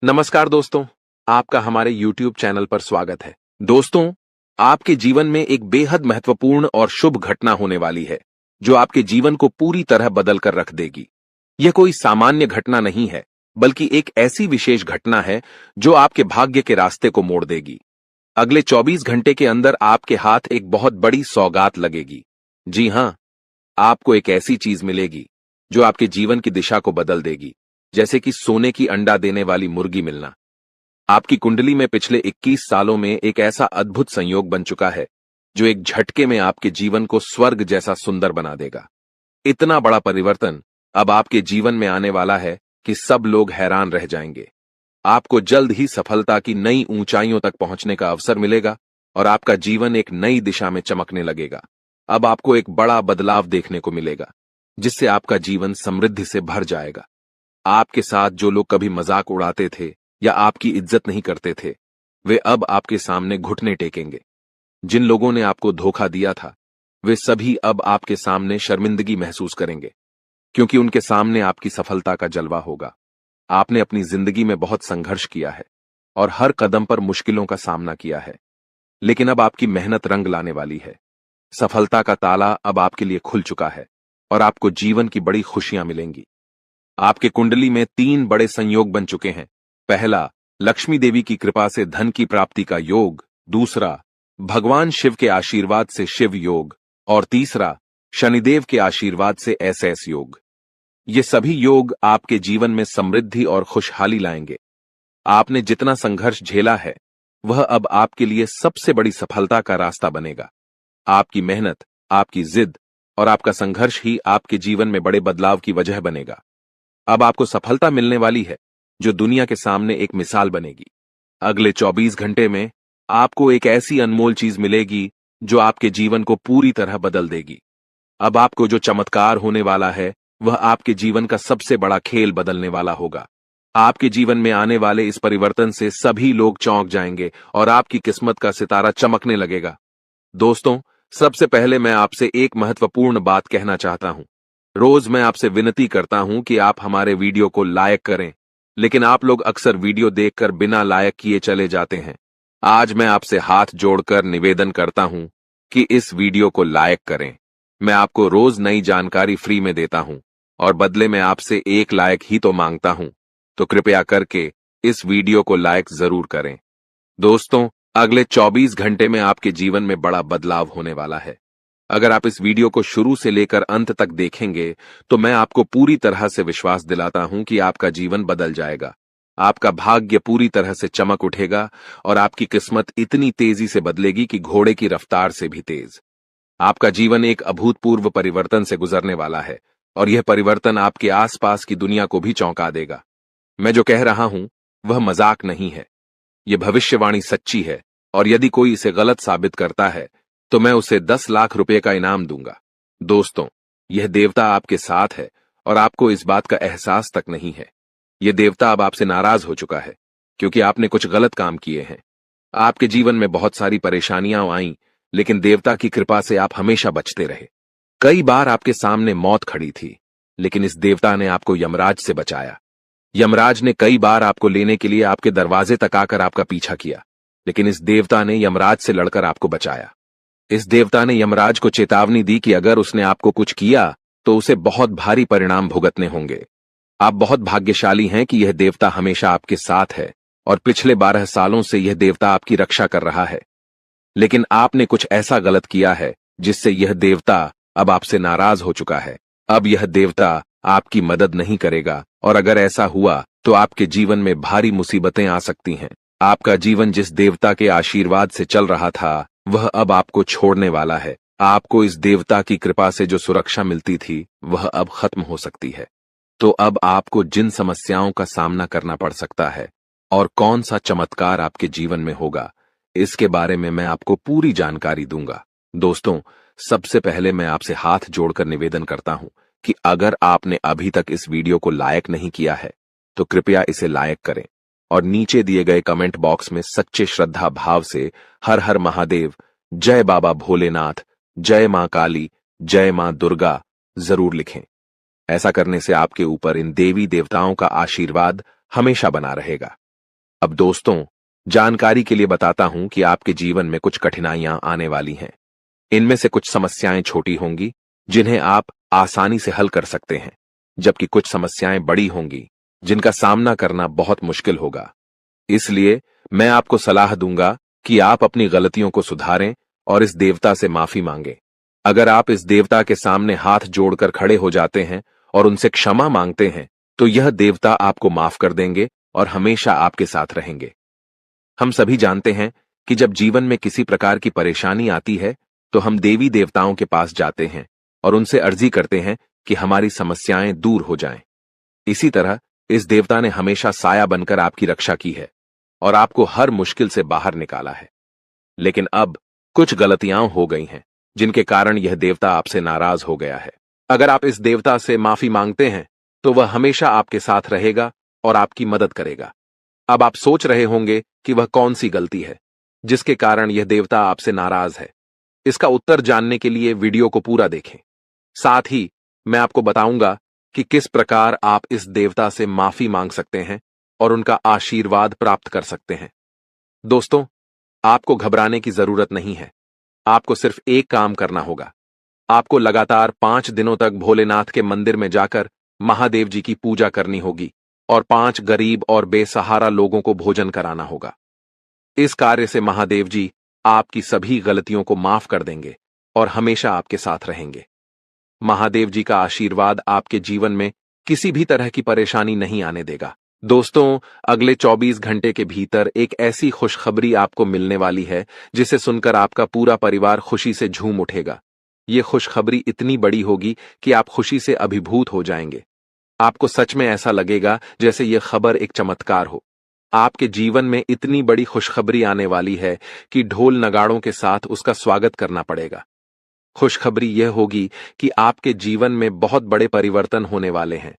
नमस्कार दोस्तों, आपका हमारे YouTube चैनल पर स्वागत है। दोस्तों, आपके जीवन में एक बेहद महत्वपूर्ण और शुभ घटना होने वाली है, जो आपके जीवन को पूरी तरह बदल कर रख देगी। यह कोई सामान्य घटना नहीं है, बल्कि एक ऐसी विशेष घटना है, जो आपके भाग्य के रास्ते को मोड़ देगी। अगले 24 घंटे के अंदर आपके हाथ एक बहुत बड़ी सौगात लगेगी। जी हाँ, आपको एक ऐसी चीज मिलेगी, जो आपके जीवन की दिशा को बदल देगी, जैसे कि सोने की अंडा देने वाली मुर्गी मिलना। आपकी कुंडली में पिछले 21 सालों में एक ऐसा अद्भुत संयोग बन चुका है, जो एक झटके में आपके जीवन को स्वर्ग जैसा सुंदर बना देगा। इतना बड़ा परिवर्तन अब आपके जीवन में आने वाला है कि सब लोग हैरान रह जाएंगे। आपको जल्द ही सफलता की नई ऊंचाइयों तक पहुंचने का अवसर मिलेगा और आपका जीवन एक नई दिशा में चमकने लगेगा। अब आपको एक बड़ा बदलाव देखने को मिलेगा, जिससे आपका जीवन समृद्धि से भर जाएगा। आपके साथ जो लोग कभी मजाक उड़ाते थे या आपकी इज्जत नहीं करते थे, वे अब आपके सामने घुटने टेकेंगे। जिन लोगों ने आपको धोखा दिया था, वे सभी अब आपके सामने शर्मिंदगी महसूस करेंगे, क्योंकि उनके सामने आपकी सफलता का जलवा होगा। आपने अपनी जिंदगी में बहुत संघर्ष किया है और हर कदम पर मुश्किलों का सामना किया है, लेकिन अब आपकी मेहनत रंग लाने वाली है। सफलता का ताला अब आपके लिए खुल चुका है और आपको जीवन की बड़ी खुशियां मिलेंगी। आपके कुंडली में 3 बड़े संयोग बन चुके हैं। पहला, लक्ष्मी देवी की कृपा से धन की प्राप्ति का योग। दूसरा, भगवान शिव के आशीर्वाद से शिव योग। और तीसरा, शनिदेव के आशीर्वाद से एसएस योग। ये सभी योग आपके जीवन में समृद्धि और खुशहाली लाएंगे। आपने जितना संघर्ष झेला है, वह अब आपके लिए सबसे बड़ी सफलता का रास्ता बनेगा। आपकी मेहनत, आपकी जिद और आपका संघर्ष ही आपके जीवन में बड़े बदलाव की वजह बनेगा। अब आपको सफलता मिलने वाली है, जो दुनिया के सामने एक मिसाल बनेगी। अगले 24 घंटे में आपको एक ऐसी अनमोल चीज मिलेगी, जो आपके जीवन को पूरी तरह बदल देगी। अब आपको जो चमत्कार होने वाला है, वह आपके जीवन का सबसे बड़ा खेल बदलने वाला होगा। आपके जीवन में आने वाले इस परिवर्तन से सभी लोग चौंक जाएंगे और आपकी किस्मत का सितारा चमकने लगेगा। दोस्तों, सबसे पहले मैं आपसे एक महत्वपूर्ण बात कहना चाहता हूं। रोज मैं आपसे विनती करता हूं कि आप हमारे वीडियो को लाइक करें, लेकिन आप लोग अक्सर वीडियो देखकर बिना लाइक किए चले जाते हैं। आज मैं आपसे हाथ जोड़कर निवेदन करता हूं कि इस वीडियो को लाइक करें। मैं आपको रोज नई जानकारी फ्री में देता हूं और बदले में आपसे एक लाइक ही तो मांगता हूं, तो कृपया करके इस वीडियो को लाइक जरूर करें। दोस्तों, अगले 24 घंटे में आपके जीवन में बड़ा बदलाव होने वाला है। अगर आप इस वीडियो को शुरू से लेकर अंत तक देखेंगे, तो मैं आपको पूरी तरह से विश्वास दिलाता हूं कि आपका जीवन बदल जाएगा। आपका भाग्य पूरी तरह से चमक उठेगा और आपकी किस्मत इतनी तेजी से बदलेगी कि घोड़े की रफ्तार से भी तेज। आपका जीवन एक अभूतपूर्व परिवर्तन से गुजरने वाला है और यह परिवर्तन आपके आसपास की दुनिया को भी चौंका देगा। मैं जो कह रहा हूं, वह मजाक नहीं है। यह भविष्यवाणी सच्ची है और यदि कोई इसे गलत साबित करता है, तो मैं उसे 10 लाख रुपए का इनाम दूंगा। दोस्तों, यह देवता आपके साथ है और आपको इस बात का एहसास तक नहीं है। यह देवता अब आपसे नाराज हो चुका है, क्योंकि आपने कुछ गलत काम किए हैं। आपके जीवन में बहुत सारी परेशानियां आईं, लेकिन देवता की कृपा से आप हमेशा बचते रहे। कई बार आपके सामने मौत खड़ी थी, लेकिन इस देवता ने आपको यमराज से बचाया। यमराज ने कई बार आपको लेने के लिए आपके दरवाजे तक आकर आपका पीछा किया, लेकिन इस देवता ने यमराज से लड़कर आपको बचाया। इस देवता ने यमराज को चेतावनी दी कि अगर उसने आपको कुछ किया, तो उसे बहुत भारी परिणाम भुगतने होंगे। आप बहुत भाग्यशाली हैं कि यह देवता हमेशा आपके साथ है और पिछले 12 सालों से यह देवता आपकी रक्षा कर रहा है। लेकिन आपने कुछ ऐसा गलत किया है, जिससे यह देवता अब आपसे नाराज हो चुका है। अब यह देवता आपकी मदद नहीं करेगा और अगर ऐसा हुआ, तो आपके जीवन में भारी मुसीबतें आ सकती हैं। आपका जीवन जिस देवता के आशीर्वाद से चल रहा था, वह अब आपको छोड़ने वाला है। आपको इस देवता की कृपा से जो सुरक्षा मिलती थी, वह अब खत्म हो सकती है। तो अब आपको जिन समस्याओं का सामना करना पड़ सकता है और कौन सा चमत्कार आपके जीवन में होगा, इसके बारे में मैं आपको पूरी जानकारी दूंगा। दोस्तों, सबसे पहले मैं आपसे हाथ जोड़कर निवेदन करता हूं कि अगर आपने अभी तक इस वीडियो को लाइक नहीं किया है, तो कृपया इसे लाइक करें और नीचे दिए गए कमेंट बॉक्स में सच्चे श्रद्धा भाव से हर हर महादेव, जय बाबा भोलेनाथ, जय मां काली, जय मां दुर्गा जरूर लिखें। ऐसा करने से आपके ऊपर इन देवी देवताओं का आशीर्वाद हमेशा बना रहेगा। अब दोस्तों, जानकारी के लिए बताता हूं कि आपके जीवन में कुछ कठिनाइयां आने वाली हैं। इनमें से कुछ समस्याएं छोटी होंगी, जिन्हें आप आसानी से हल कर सकते हैं, जबकि कुछ समस्याएं बड़ी होंगी, जिनका सामना करना बहुत मुश्किल होगा। इसलिए मैं आपको सलाह दूंगा कि आप अपनी गलतियों को सुधारें और इस देवता से माफी मांगें। अगर आप इस देवता के सामने हाथ जोड़कर खड़े हो जाते हैं और उनसे क्षमा मांगते हैं, तो यह देवता आपको माफ कर देंगे और हमेशा आपके साथ रहेंगे। हम सभी जानते हैं कि जब जीवन में किसी प्रकार की परेशानी आती है, तो हम देवी देवताओं के पास जाते हैं और उनसे अर्जी करते हैं कि हमारी समस्याएं दूर हो जाएं। इसी तरह इस देवता ने हमेशा साया बनकर आपकी रक्षा की है और आपको हर मुश्किल से बाहर निकाला है। लेकिन अब कुछ गलतियां हो गई हैं, जिनके कारण यह देवता आपसे नाराज हो गया है। अगर आप इस देवता से माफी मांगते हैं, तो वह हमेशा आपके साथ रहेगा और आपकी मदद करेगा। अब आप सोच रहे होंगे कि वह कौन सी गलती है जिसके कारण यह देवता आपसे नाराज है। इसका उत्तर जानने के लिए वीडियो को पूरा देखें। साथ ही मैं आपको बताऊंगा कि किस प्रकार आप इस देवता से माफी मांग सकते हैं और उनका आशीर्वाद प्राप्त कर सकते हैं। दोस्तों, आपको घबराने की जरूरत नहीं है। आपको सिर्फ एक काम करना होगा। आपको लगातार 5 दिनों तक भोलेनाथ के मंदिर में जाकर महादेव जी की पूजा करनी होगी और 5 गरीब और बेसहारा लोगों को भोजन कराना होगा। इस कार्य से महादेव जी आपकी सभी गलतियों को माफ कर देंगे और हमेशा आपके साथ रहेंगे। महादेव जी का आशीर्वाद आपके जीवन में किसी भी तरह की परेशानी नहीं आने देगा। दोस्तों, अगले 24 घंटे के भीतर एक ऐसी खुशखबरी आपको मिलने वाली है, जिसे सुनकर आपका पूरा परिवार खुशी से झूम उठेगा। ये खुशखबरी इतनी बड़ी होगी कि आप खुशी से अभिभूत हो जाएंगे। आपको सच में ऐसा लगेगा जैसे यह खबर एक चमत्कार हो। आपके जीवन में इतनी बड़ी खुशखबरी आने वाली है कि ढोल नगाड़ों के साथ उसका स्वागत करना पड़ेगा। खुशखबरी यह होगी कि आपके जीवन में बहुत बड़े परिवर्तन होने वाले हैं।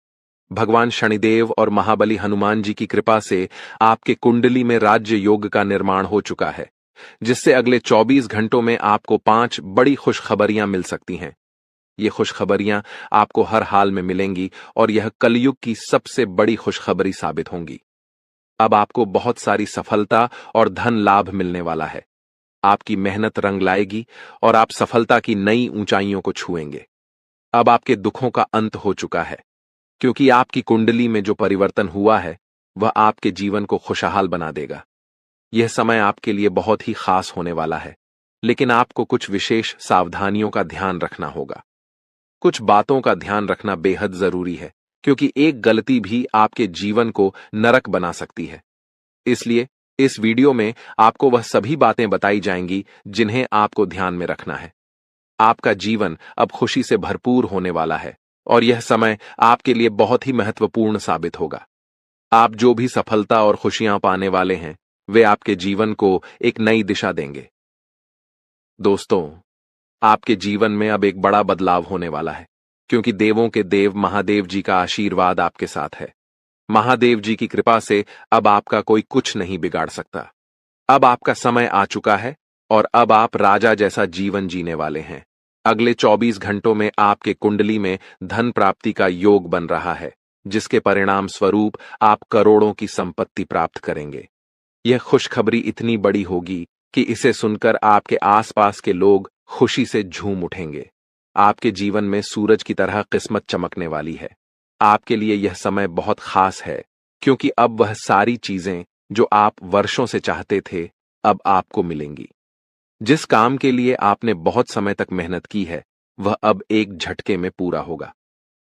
भगवान शनिदेव और महाबली हनुमान जी की कृपा से आपके कुंडली में राज्य योग का निर्माण हो चुका है, जिससे अगले 24 घंटों में आपको 5 बड़ी खुशखबरियां मिल सकती हैं। ये खुशखबरियां आपको हर हाल में मिलेंगी और यह कलयुग की सबसे बड़ी खुशखबरी साबित होंगी। अब आपको बहुत सारी सफलता और धन लाभ मिलने वाला है। आपकी मेहनत रंग लाएगी और आप सफलता की नई ऊंचाइयों को छुएंगे। अब आपके दुखों का अंत हो चुका है, क्योंकि आपकी कुंडली में जो परिवर्तन हुआ है, वह आपके जीवन को खुशहाल बना देगा। यह समय आपके लिए बहुत ही खास होने वाला है, लेकिन आपको कुछ विशेष सावधानियों का ध्यान रखना होगा। कुछ बातों का ध्यान रखना बेहद जरूरी है, क्योंकि एक गलती भी आपके जीवन को नरक बना सकती है। इसलिए इस वीडियो में आपको वह सभी बातें बताई जाएंगी जिन्हें आपको ध्यान में रखना है। आपका जीवन अब खुशी से भरपूर होने वाला है और यह समय आपके लिए बहुत ही महत्वपूर्ण साबित होगा। आप जो भी सफलता और खुशियां पाने वाले हैं, वे आपके जीवन को एक नई दिशा देंगे। दोस्तों, आपके जीवन में अब एक बड़ा बदलाव होने वाला है, क्योंकि देवों के देव महादेव जी का आशीर्वाद आपके साथ है। महादेव जी की कृपा से अब आपका कोई कुछ नहीं बिगाड़ सकता। अब आपका समय आ चुका है और अब आप राजा जैसा जीवन जीने वाले हैं। अगले 24 घंटों में आपके कुंडली में धन प्राप्ति का योग बन रहा है, जिसके परिणाम स्वरूप आप करोड़ों की संपत्ति प्राप्त करेंगे। यह खुशखबरी इतनी बड़ी होगी कि इसे सुनकर आपके आसपास के लोग खुशी से झूम उठेंगे। आपके जीवन में सूरज की तरह किस्मत चमकने वाली है। आपके लिए यह समय बहुत खास है, क्योंकि अब वह सारी चीजें जो आप वर्षों से चाहते थे, अब आपको मिलेंगी। जिस काम के लिए आपने बहुत समय तक मेहनत की है, वह अब एक झटके में पूरा होगा।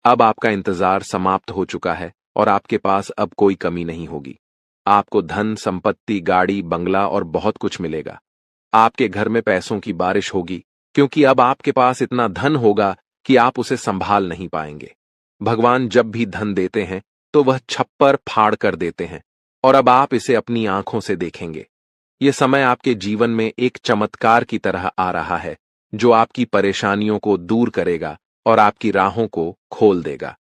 अब आपका इंतजार समाप्त हो चुका है और आपके पास अब कोई कमी नहीं होगी। आपको धन, संपत्ति, गाड़ी, बंगला और बहुत कुछ मिलेगा। आपके घर में पैसों की बारिश होगी, क्योंकि अब आपके पास इतना धन होगा कि आप उसे संभाल नहीं पाएंगे। भगवान जब भी धन देते हैं, तो वह छप्पर फाड़ कर देते हैं और अब आप इसे अपनी आंखों से देखेंगे। यह समय आपके जीवन में एक चमत्कार की तरह आ रहा है, जो आपकी परेशानियों को दूर करेगा और आपकी राहों को खोल देगा।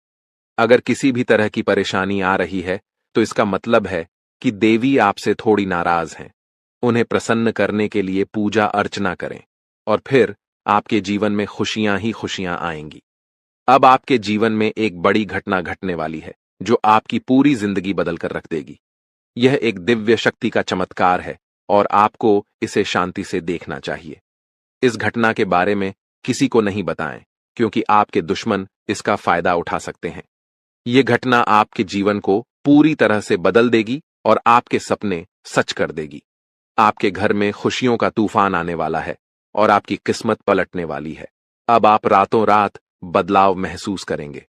अगर किसी भी तरह की परेशानी आ रही है, तो इसका मतलब है कि देवी आपसे थोड़ी नाराज हैं। उन्हें प्रसन्न करने के लिए पूजा अर्चना करें और फिर आपके जीवन में खुशियां ही खुशियां आएंगी। अब आपके जीवन में एक बड़ी घटना घटने वाली है, जो आपकी पूरी जिंदगी बदल कर रख देगी। यह एक दिव्य शक्ति का चमत्कार है और आपको इसे शांति से देखना चाहिए। इस घटना के बारे में किसी को नहीं बताएं, क्योंकि आपके दुश्मन इसका फायदा उठा सकते हैं। यह घटना आपके जीवन को पूरी तरह से बदल देगी और आपके सपने सच कर देगी। आपके घर में खुशियों का तूफान आने वाला है और आपकी किस्मत पलटने वाली है। अब आप रातों रात बदलाव महसूस करेंगे।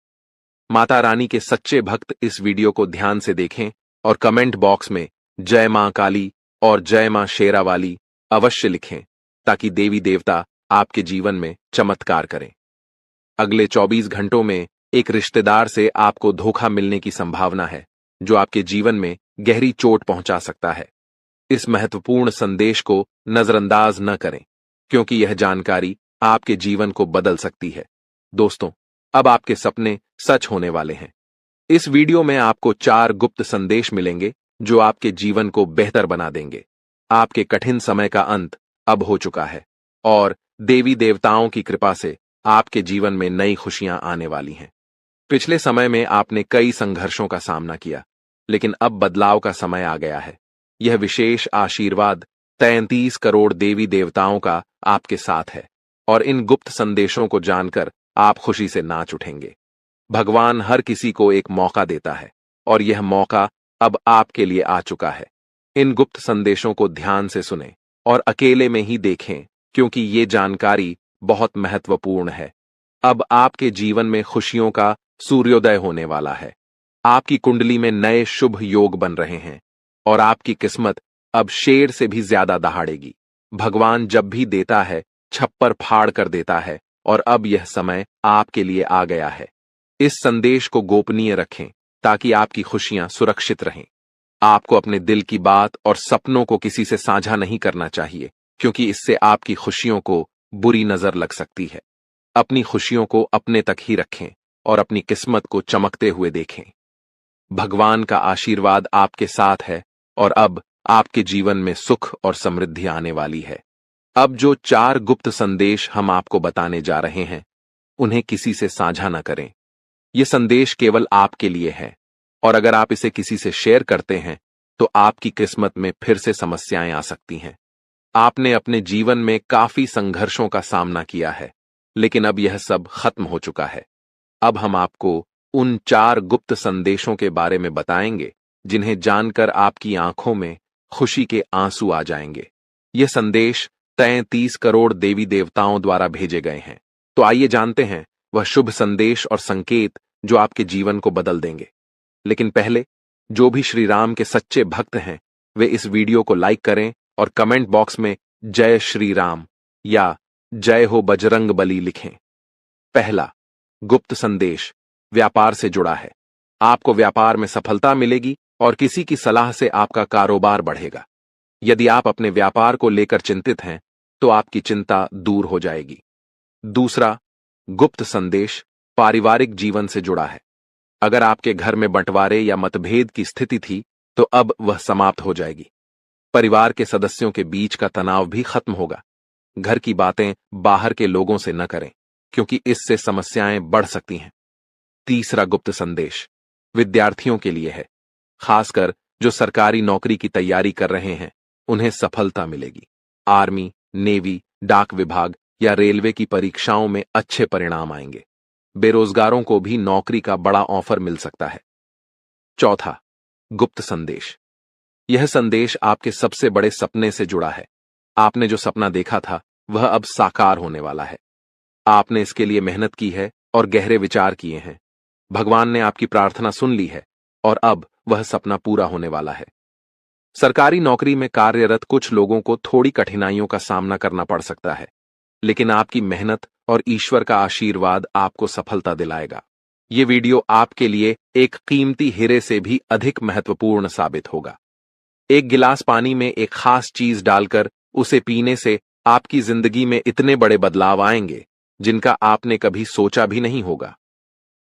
माता रानी के सच्चे भक्त इस वीडियो को ध्यान से देखें और कमेंट बॉक्स में जय मां काली और जय मां शेरावाली अवश्य लिखें, ताकि देवी देवता आपके जीवन में चमत्कार करें। अगले 24 घंटों में एक रिश्तेदार से आपको धोखा मिलने की संभावना है, जो आपके जीवन में गहरी चोट पहुंचा सकता है। इस महत्वपूर्ण संदेश को नजरअंदाज न करें, क्योंकि यह जानकारी आपके जीवन को बदल सकती है। दोस्तों, अब आपके सपने सच होने वाले हैं। इस वीडियो में आपको 4 गुप्त संदेश मिलेंगे जो आपके जीवन को बेहतर बना देंगे। आपके कठिन समय का अंत अब हो चुका है और देवी देवताओं की कृपा से आपके जीवन में नई खुशियां आने वाली हैं। पिछले समय में आपने कई संघर्षों का सामना किया, लेकिन अब बदलाव का समय आ गया है। यह विशेष आशीर्वाद 33 करोड़ देवी देवताओं का आपके साथ है और इन गुप्त संदेशों को जानकर आप खुशी से नाच उठेंगे। भगवान हर किसी को एक मौका देता है और यह मौका अब आपके लिए आ चुका है। इन गुप्त संदेशों को ध्यान से सुनें और अकेले में ही देखें, क्योंकि ये जानकारी बहुत महत्वपूर्ण है। अब आपके जीवन में खुशियों का सूर्योदय होने वाला है। आपकी कुंडली में नए शुभ योग बन रहे हैं और आपकी किस्मत अब शेर से भी ज्यादा दहाड़ेगी। भगवान जब भी देता है, छप्पर फाड़ कर देता है और अब यह समय आपके लिए आ गया है। इस संदेश को गोपनीय रखें ताकि आपकी खुशियां सुरक्षित रहें। आपको अपने दिल की बात और सपनों को किसी से साझा नहीं करना चाहिए, क्योंकि इससे आपकी खुशियों को बुरी नजर लग सकती है। अपनी खुशियों को अपने तक ही रखें और अपनी किस्मत को चमकते हुए देखें। भगवान का आशीर्वाद आपके साथ है और अब आपके जीवन में सुख और समृद्धि आने वाली है। अब जो 4 गुप्त संदेश हम आपको बताने जा रहे हैं, उन्हें किसी से साझा न करें। ये संदेश केवल आपके लिए है और अगर आप इसे किसी से शेयर करते हैं तो आपकी किस्मत में फिर से समस्याएं आ सकती हैं। आपने अपने जीवन में काफी संघर्षों का सामना किया है, लेकिन अब यह सब खत्म हो चुका है। अब हम आपको उन 4 गुप्त संदेशों के बारे में बताएंगे जिन्हें जानकर आपकी आंखों में खुशी के आंसू आ जाएंगे। ये संदेश 33 करोड़ देवी देवताओं द्वारा भेजे गए हैं। तो आइए जानते हैं वह शुभ संदेश और संकेत जो आपके जीवन को बदल देंगे। लेकिन पहले, जो भी श्री राम के सच्चे भक्त हैं, वे इस वीडियो को लाइक करें और कमेंट बॉक्स में जय श्री राम या जय हो बजरंग बली लिखें। पहला गुप्त संदेश व्यापार से जुड़ा है। आपको व्यापार में सफलता मिलेगी और किसी की सलाह से आपका कारोबार बढ़ेगा। यदि आप अपने व्यापार को लेकर चिंतित हैं, तो आपकी चिंता दूर हो जाएगी। दूसरा गुप्त संदेश पारिवारिक जीवन से जुड़ा है। अगर आपके घर में बंटवारे या मतभेद की स्थिति थी, तो अब वह समाप्त हो जाएगी। परिवार के सदस्यों के बीच का तनाव भी खत्म होगा। घर की बातें बाहर के लोगों से न करें, क्योंकि इससे समस्याएं बढ़ सकती हैं। तीसरा गुप्त संदेश विद्यार्थियों के लिए है। खासकर जो सरकारी नौकरी की तैयारी कर रहे हैं, उन्हें सफलता मिलेगी। आर्मी, नेवी, डाक विभाग या रेलवे की परीक्षाओं में अच्छे परिणाम आएंगे। बेरोजगारों को भी नौकरी का बड़ा ऑफर मिल सकता है। चौथा गुप्त संदेश, यह संदेश आपके सबसे बड़े सपने से जुड़ा है। आपने जो सपना देखा था, वह अब साकार होने वाला है। आपने इसके लिए मेहनत की है और गहरे विचार किए हैं। भगवान ने आपकी प्रार्थना सुन ली है और अब वह सपना पूरा होने वाला है। सरकारी नौकरी में कार्यरत कुछ लोगों को थोड़ी कठिनाइयों का सामना करना पड़ सकता है, लेकिन आपकी मेहनत और ईश्वर का आशीर्वाद आपको सफलता दिलाएगा। ये वीडियो आपके लिए एक कीमती हीरे से भी अधिक महत्वपूर्ण साबित होगा। एक गिलास पानी में एक खास चीज डालकर उसे पीने से आपकी जिंदगी में इतने बड़े बदलाव आएंगे जिनका आपने कभी सोचा भी नहीं होगा।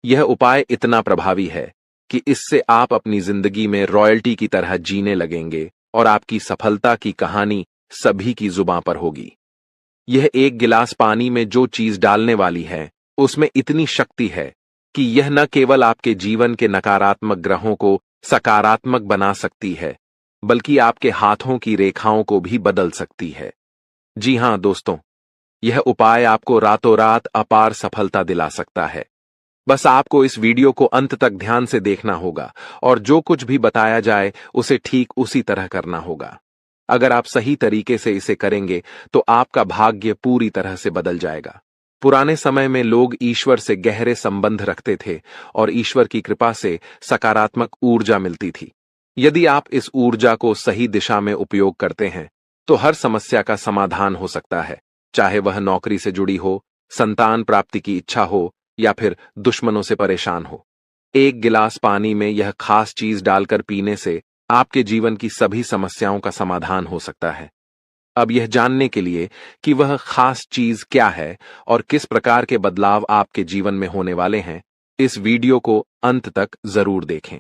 यह उपाय इतना प्रभावी है कि इससे आप अपनी जिंदगी में रॉयल्टी की तरह जीने लगेंगे और आपकी सफलता की कहानी सभी की जुबां पर होगी। यह एक गिलास पानी में जो चीज डालने वाली है, उसमें इतनी शक्ति है कि यह न केवल आपके जीवन के नकारात्मक ग्रहों को सकारात्मक बना सकती है, बल्कि आपके हाथों की रेखाओं को भी बदल सकती है। जी हां दोस्तों, यह उपाय आपको रातों रात अपार सफलता दिला सकता है। बस आपको इस वीडियो को अंत तक ध्यान से देखना होगा और जो कुछ भी बताया जाए उसे ठीक उसी तरह करना होगा। अगर आप सही तरीके से इसे करेंगे तो आपका भाग्य पूरी तरह से बदल जाएगा। पुराने समय में लोग ईश्वर से गहरे संबंध रखते थे और ईश्वर की कृपा से सकारात्मक ऊर्जा मिलती थी। यदि आप इस ऊर्जा को सही दिशा में उपयोग करते हैं तो हर समस्या का समाधान हो सकता है, चाहे वह नौकरी से जुड़ी हो, संतान प्राप्ति की इच्छा हो या फिर दुश्मनों से परेशान हो। एक गिलास पानी में यह खास चीज डालकर पीने से आपके जीवन की सभी समस्याओं का समाधान हो सकता है। अब यह जानने के लिए कि वह खास चीज क्या है और किस प्रकार के बदलाव आपके जीवन में होने वाले हैं, इस वीडियो को अंत तक जरूर देखें।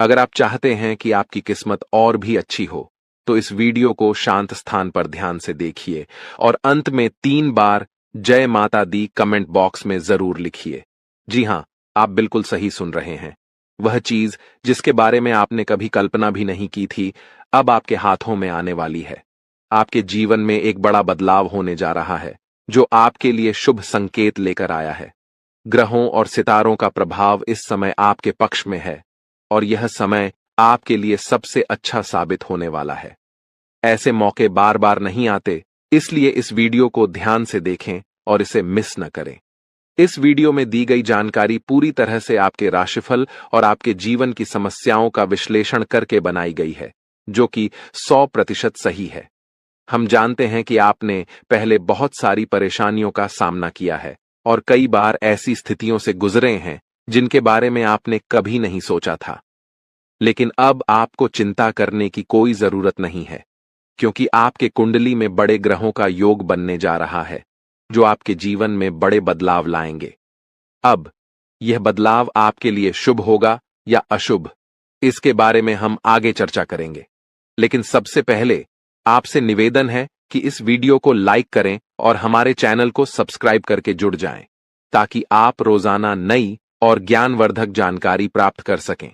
अगर आप चाहते हैं कि आपकी किस्मत और भी अच्छी हो, तो इस वीडियो को शांत स्थान पर ध्यान से देखिए और अंत में 3 बार जय माता दी कमेंट बॉक्स में जरूर लिखिए। जी हां, आप बिल्कुल सही सुन रहे हैं। वह चीज जिसके बारे में आपने कभी कल्पना भी नहीं की थी, अब आपके हाथों में आने वाली है। आपके जीवन में एक बड़ा बदलाव होने जा रहा है, जो आपके लिए शुभ संकेत लेकर आया है। ग्रहों और सितारों का प्रभाव इस समय आपके पक्ष में है और यह समय आपके लिए सबसे अच्छा साबित होने वाला है। ऐसे मौके बार बार नहीं आते, इसलिए इस वीडियो को ध्यान से देखें और इसे मिस न करें। इस वीडियो में दी गई जानकारी पूरी तरह से आपके राशिफल और आपके जीवन की समस्याओं का विश्लेषण करके बनाई गई है, जो कि 100% सही है। हम जानते हैं कि आपने पहले बहुत सारी परेशानियों का सामना किया है और कई बार ऐसी स्थितियों से गुजरे हैं जिनके बारे में आपने कभी नहीं सोचा था। लेकिन अब आपको चिंता करने की कोई जरूरत नहीं है, क्योंकि आपके कुंडली में बड़े ग्रहों का योग बनने जा रहा है, जो आपके जीवन में बड़े बदलाव लाएंगे। अब यह बदलाव आपके लिए शुभ होगा या अशुभ, इसके बारे में हम आगे चर्चा करेंगे। लेकिन सबसे पहले आपसे निवेदन है कि इस वीडियो को लाइक करें और हमारे चैनल को सब्सक्राइब करके जुड़ जाएं, ताकि आप रोजाना नई और ज्ञानवर्धक जानकारी प्राप्त कर सकें।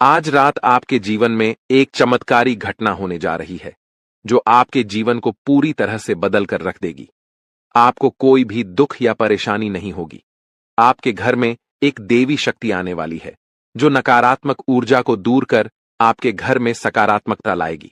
आज रात आपके जीवन में एक चमत्कारी घटना होने जा रही है, जो आपके जीवन को पूरी तरह से बदल कर रख देगी। आपको कोई भी दुख या परेशानी नहीं होगी। आपके घर में एक देवी शक्ति आने वाली है, जो नकारात्मक ऊर्जा को दूर कर आपके घर में सकारात्मकता लाएगी।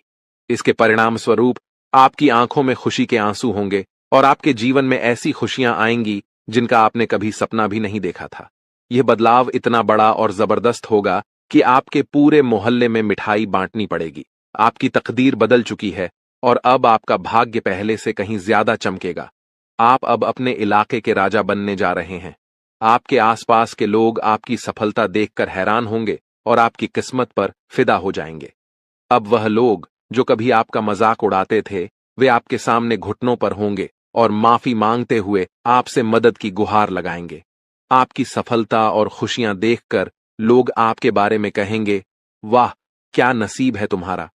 इसके परिणाम स्वरूप आपकी आंखों में खुशी के आंसू होंगे और आपके जीवन में ऐसी खुशियां आएंगी जिनका आपने कभी सपना भी नहीं देखा था। यह बदलाव इतना बड़ा और जबरदस्त होगा कि आपके पूरे मोहल्ले में मिठाई बांटनी पड़ेगी। आपकी तकदीर बदल चुकी है और अब आपका भाग्य पहले से कहीं ज्यादा चमकेगा। आप अब अपने इलाके के राजा बनने जा रहे हैं। आपके आसपास के लोग आपकी सफलता देखकर हैरान होंगे और आपकी किस्मत पर फिदा हो जाएंगे। अब वह लोग जो कभी आपका मजाक उड़ाते थे, वे आपके सामने घुटनों पर होंगे और माफी मांगते हुए आपसे मदद की गुहार लगाएंगे। आपकी सफलता और खुशियां देखकर लोग आपके बारे में कहेंगे, वाह, क्या नसीब है तुम्हारा।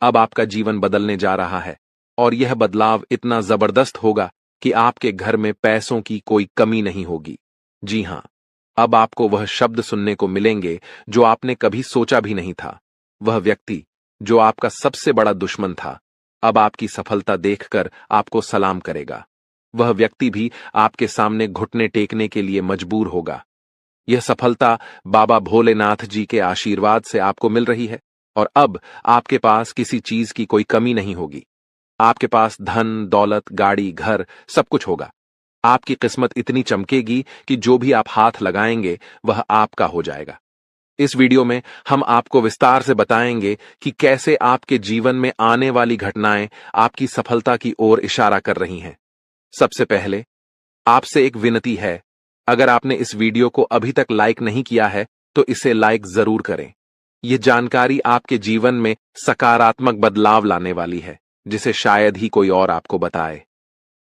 अब आपका जीवन बदलने जा रहा है और यह बदलाव इतना जबरदस्त होगा कि आपके घर में पैसों की कोई कमी नहीं होगी। जी हां, अब आपको वह शब्द सुनने को मिलेंगे जो आपने कभी सोचा भी नहीं था। वह व्यक्ति जो आपका सबसे बड़ा दुश्मन था, अब आपकी सफलता देखकर आपको सलाम करेगा। वह व्यक्ति भी आपके सामने घुटने टेकने के लिए मजबूर होगा। यह सफलता बाबा भोलेनाथ जी के आशीर्वाद से आपको मिल रही है और अब आपके पास किसी चीज की कोई कमी नहीं होगी। आपके पास धन, दौलत, गाड़ी, घर सब कुछ होगा। आपकी किस्मत इतनी चमकेगी कि जो भी आप हाथ लगाएंगे वह आपका हो जाएगा। इस वीडियो में हम आपको विस्तार से बताएंगे कि कैसे आपके जीवन में आने वाली घटनाएं आपकी सफलता की ओर इशारा कर रही हैं। सबसे पहले आपसे एक विनती है, अगर आपने इस वीडियो को अभी तक लाइक नहीं किया है तो इसे लाइक जरूर करें। यह जानकारी आपके जीवन में सकारात्मक बदलाव लाने वाली है, जिसे शायद ही कोई और आपको बताए।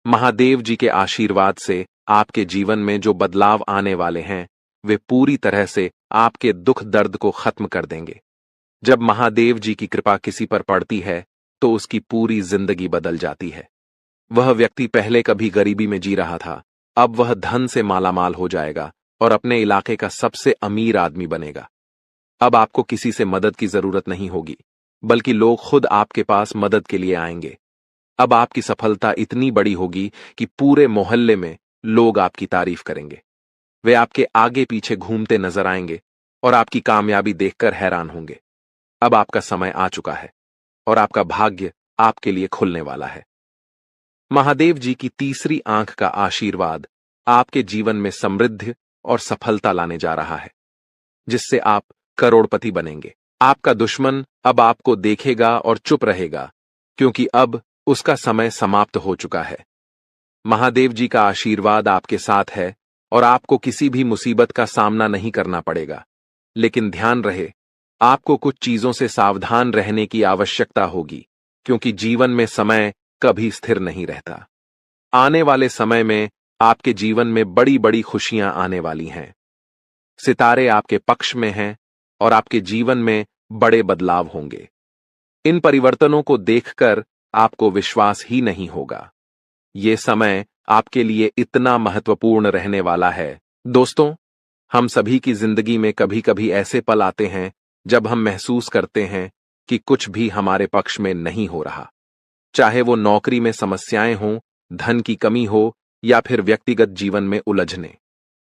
महादेव जी के आशीर्वाद से आपके जीवन में जो बदलाव आने वाले हैं, वे पूरी तरह से आपके दुख दर्द को खत्म कर देंगे। जब महादेव जी की कृपा किसी पर पड़ती है तो उसकी पूरी जिंदगी बदल जाती है। वह व्यक्ति पहले कभी गरीबी में जी रहा था, अब वह धन से मालामाल हो जाएगा और अपने इलाके का सबसे अमीर आदमी बनेगा। अब आपको किसी से मदद की जरूरत नहीं होगी, बल्कि लोग खुद आपके पास मदद के लिए आएंगे। अब आपकी सफलता इतनी बड़ी होगी कि पूरे मोहल्ले में लोग आपकी तारीफ करेंगे। वे आपके आगे पीछे घूमते नजर आएंगे और आपकी कामयाबी देखकर हैरान होंगे। अब आपका समय आ चुका है और आपका भाग्य आपके लिए खुलने वाला है। महादेव जी की तीसरी आंख का आशीर्वाद आपके जीवन में समृद्धि और सफलता लाने जा रहा है, जिससे आप करोड़पति बनेंगे। आपका दुश्मन अब आपको देखेगा और चुप रहेगा, क्योंकि अब उसका समय समाप्त हो चुका है। महादेव जी का आशीर्वाद आपके साथ है और आपको किसी भी मुसीबत का सामना नहीं करना पड़ेगा। लेकिन ध्यान रहे, आपको कुछ चीजों से सावधान रहने की आवश्यकता होगी, क्योंकि जीवन में समय कभी स्थिर नहीं रहता। आने वाले समय में आपके जीवन में बड़ी बड़ी खुशियां आने वाली हैं। सितारे आपके पक्ष में हैं और आपके जीवन में बड़े बदलाव होंगे। इन परिवर्तनों को देखकर आपको विश्वास ही नहीं होगा। ये समय आपके लिए इतना महत्वपूर्ण रहने वाला है। दोस्तों, हम सभी की जिंदगी में कभी कभी ऐसे पल आते हैं जब हम महसूस करते हैं कि कुछ भी हमारे पक्ष में नहीं हो रहा। चाहे वो नौकरी में समस्याएं हों, धन की कमी हो या फिर व्यक्तिगत जीवन में उलझने।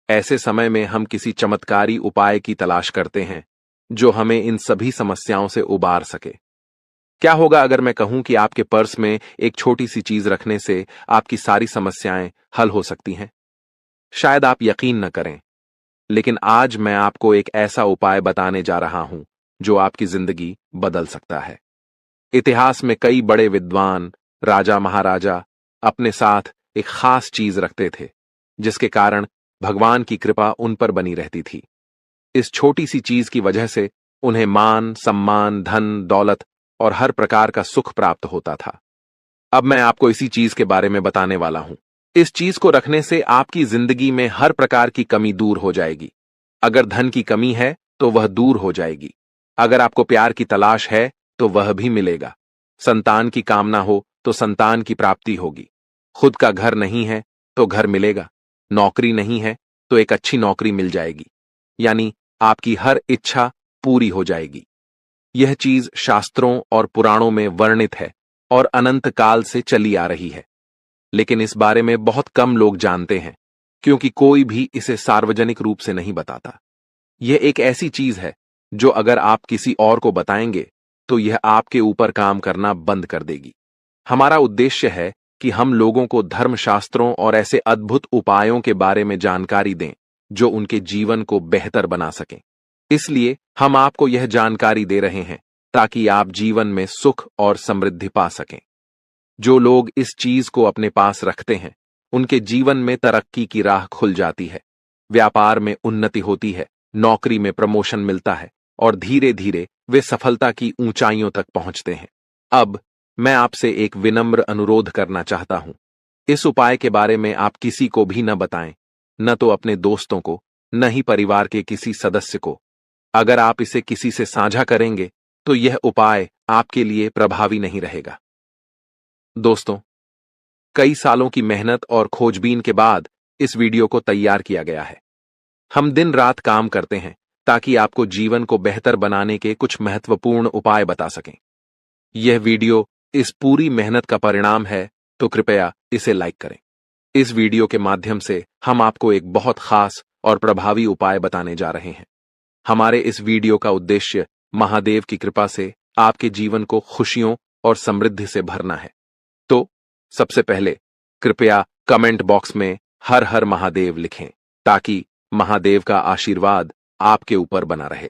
ऐसे समय में हम किसी चमत्कारी उपाय की तलाश करते हैं जो हमें इन सभी समस्याओं से उबार सके। क्या होगा अगर मैं कहूं कि आपके पर्स में एक छोटी सी चीज रखने से आपकी सारी समस्याएं हल हो सकती हैं? शायद आप यकीन न करें, लेकिन आज मैं आपको एक ऐसा उपाय बताने जा रहा हूं जो आपकी जिंदगी बदल सकता है। इतिहास में कई बड़े विद्वान, राजा महाराजा अपने साथ एक खास चीज रखते थे, जिसके कारण भगवान की कृपा उन पर बनी रहती थी। इस छोटी सी चीज की वजह से उन्हें मान, सम्मान, धन, दौलत और हर प्रकार का सुख प्राप्त होता था। अब मैं आपको इसी चीज के बारे में बताने वाला हूं। इस चीज को रखने से आपकी जिंदगी में हर प्रकार की कमी दूर हो जाएगी। अगर धन की कमी है तो वह दूर हो जाएगी। अगर आपको प्यार की तलाश है तो वह भी मिलेगा। संतान की कामना हो तो संतान की प्राप्ति होगी। खुद का घर नहीं है तो घर मिलेगा। नौकरी नहीं है तो एक अच्छी नौकरी मिल जाएगी। यानी आपकी हर इच्छा पूरी हो जाएगी। यह चीज शास्त्रों और पुराणों में वर्णित है और अनंत काल से चली आ रही है। लेकिन इस बारे में बहुत कम लोग जानते हैं, क्योंकि कोई भी इसे सार्वजनिक रूप से नहीं बताता। यह एक ऐसी चीज है जो अगर आप किसी और को बताएंगे तो यह आपके ऊपर काम करना बंद कर देगी। हमारा उद्देश्य है कि हम लोगों को धर्मशास्त्रों और ऐसे अद्भुत उपायों के बारे में जानकारी दें जो उनके जीवन को बेहतर बना सकें। इसलिए हम आपको यह जानकारी दे रहे हैं ताकि आप जीवन में सुख और समृद्धि पा सकें। जो लोग इस चीज को अपने पास रखते हैं, उनके जीवन में तरक्की की राह खुल जाती है, व्यापार में उन्नति होती है, नौकरी में प्रमोशन मिलता है और धीरे धीरे वे सफलता की ऊंचाइयों तक पहुंचते हैं। अब मैं आपसे एक विनम्र अनुरोध करना चाहता हूं। इस उपाय के बारे में आप किसी को भी न बताएं, न तो अपने दोस्तों को, न ही परिवार के किसी सदस्य को। अगर आप इसे किसी से साझा करेंगे तो यह उपाय आपके लिए प्रभावी नहीं रहेगा। दोस्तों, कई सालों की मेहनत और खोजबीन के बाद इस वीडियो को तैयार किया गया है। हम दिन रात काम करते हैं ताकि आपको जीवन को बेहतर बनाने के कुछ महत्वपूर्ण उपाय बता सकें। यह वीडियो इस पूरी मेहनत का परिणाम है, तो कृपया इसे लाइक करें। इस वीडियो के माध्यम से हम आपको एक बहुत खास और प्रभावी उपाय बताने जा रहे हैं। हमारे इस वीडियो का उद्देश्य महादेव की कृपा से आपके जीवन को खुशियों और समृद्धि से भरना है। तो सबसे पहले कृपया कमेंट बॉक्स में हर हर महादेव लिखें, ताकि महादेव का आशीर्वाद आपके ऊपर बना रहे।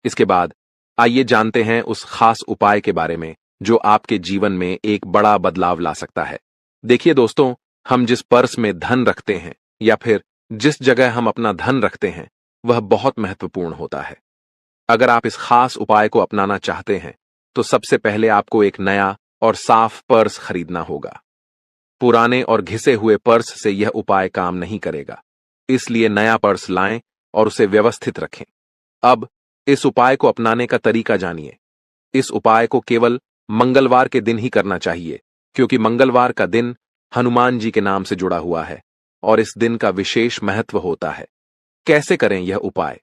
इसके बाद आइए जानते हैं उस खास उपाय के बारे में जो आपके जीवन में एक बड़ा बदलाव ला सकता है। देखिए दोस्तों, हम जिस पर्स में धन रखते हैं या फिर जिस जगह हम अपना धन रखते हैं, वह बहुत महत्वपूर्ण होता है। अगर आप इस खास उपाय को अपनाना चाहते हैं तो सबसे पहले आपको एक नया और साफ पर्स खरीदना होगा। पुराने और घिसे हुए पर्स से यह उपाय काम नहीं करेगा, इसलिए नया पर्स लाएं और उसे व्यवस्थित रखें। अब इस उपाय को अपनाने का तरीका जानिए। इस उपाय को केवल मंगलवार के दिन ही करना चाहिए, क्योंकि मंगलवार का दिन हनुमान जी के नाम से जुड़ा हुआ है और इस दिन का विशेष महत्व होता है। कैसे करें यह उपाय?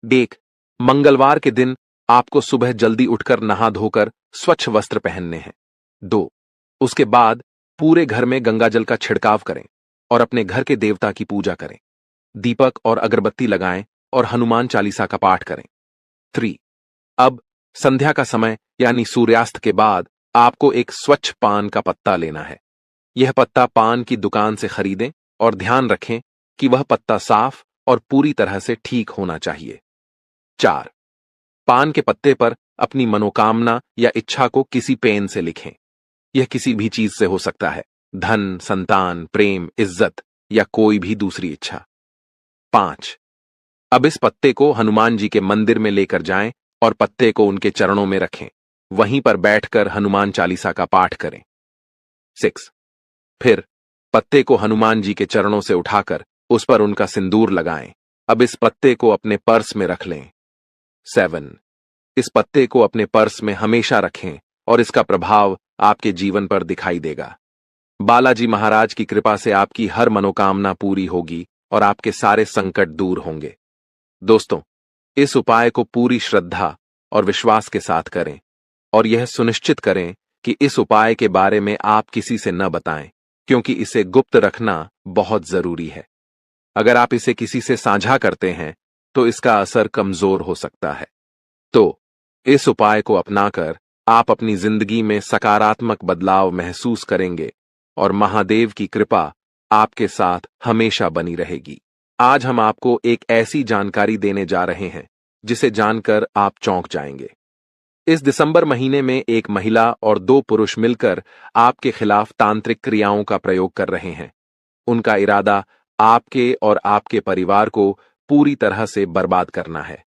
देख, मंगलवार के दिन आपको सुबह जल्दी उठकर नहा धोकर स्वच्छ वस्त्र पहनने हैं। 2. उसके बाद पूरे घर में गंगाजल का छिड़काव करें और अपने घर के देवता की पूजा करें। दीपक और अगरबत्ती लगाएं और हनुमान चालीसा का पाठ करें। 3. अब संध्या का समय यानी सूर्यास्त के बाद आपको एक स्वच्छ पान का पत्ता लेना है। यह पत्ता पान की दुकान से खरीदें और ध्यान रखें कि वह पत्ता साफ और पूरी तरह से ठीक होना चाहिए। 4. पान के पत्ते पर अपनी मनोकामना या इच्छा को किसी पेन से लिखें। यह किसी भी चीज से हो सकता है, धन, संतान, प्रेम, इज्जत या कोई भी दूसरी इच्छा। 5. अब इस पत्ते को हनुमान जी के मंदिर में लेकर जाएं और पत्ते को उनके चरणों में रखें। वहीं पर बैठकर हनुमान चालीसा का पाठ करें। 6. फिर पत्ते को हनुमान जी के चरणों से उठाकर उस पर उनका सिंदूर लगाएं। अब इस पत्ते को अपने पर्स में रख लें। 7. इस पत्ते को अपने पर्स में हमेशा रखें और इसका प्रभाव आपके जीवन पर दिखाई देगा। बालाजी महाराज की कृपा से आपकी हर मनोकामना पूरी होगी और आपके सारे संकट दूर होंगे। दोस्तों, इस उपाय को पूरी श्रद्धा और विश्वास के साथ करें और यह सुनिश्चित करें कि इस उपाय के बारे में आप किसी से न बताएं, क्योंकि इसे गुप्त रखना बहुत जरूरी है। अगर आप इसे किसी से साझा करते हैं तो इसका असर कमजोर हो सकता है। तो इस उपाय को अपनाकर आप अपनी जिंदगी में सकारात्मक बदलाव महसूस करेंगे और महादेव की कृपा आपके साथ हमेशा बनी रहेगी। आज हम आपको एक ऐसी जानकारी देने जा रहे हैं जिसे जानकर आप चौंक जाएंगे। इस दिसंबर महीने में एक महिला और 2 पुरुष मिलकर आपके खिलाफ तांत्रिक क्रियाओं का प्रयोग कर रहे हैं। उनका इरादा आपके और आपके परिवार को पूरी तरह से बर्बाद करना है।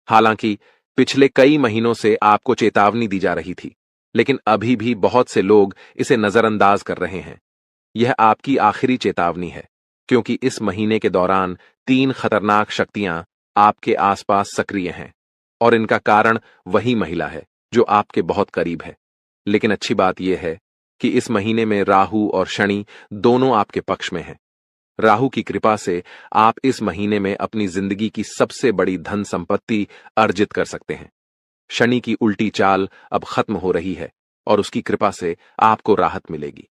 हालांकि पिछले कई महीनों से आपको चेतावनी दी जा रही थी, लेकिन अभी भी बहुत से लोग इसे नजरअंदाज कर रहे हैं। यह आपकी आखिरी चेतावनी है, क्योंकि इस महीने के दौरान 3 खतरनाक शक्तियां आपके आसपास सक्रिय हैं और इनका कारण वही महिला है जो आपके बहुत करीब है। लेकिन अच्छी बात यह है कि इस महीने में राहु और शनि दोनों आपके पक्ष में हैं। राहु की कृपा से आप इस महीने में अपनी जिंदगी की सबसे बड़ी धन संपत्ति अर्जित कर सकते हैं। शनि की उल्टी चाल अब खत्म हो रही है और उसकी कृपा से आपको राहत मिलेगी।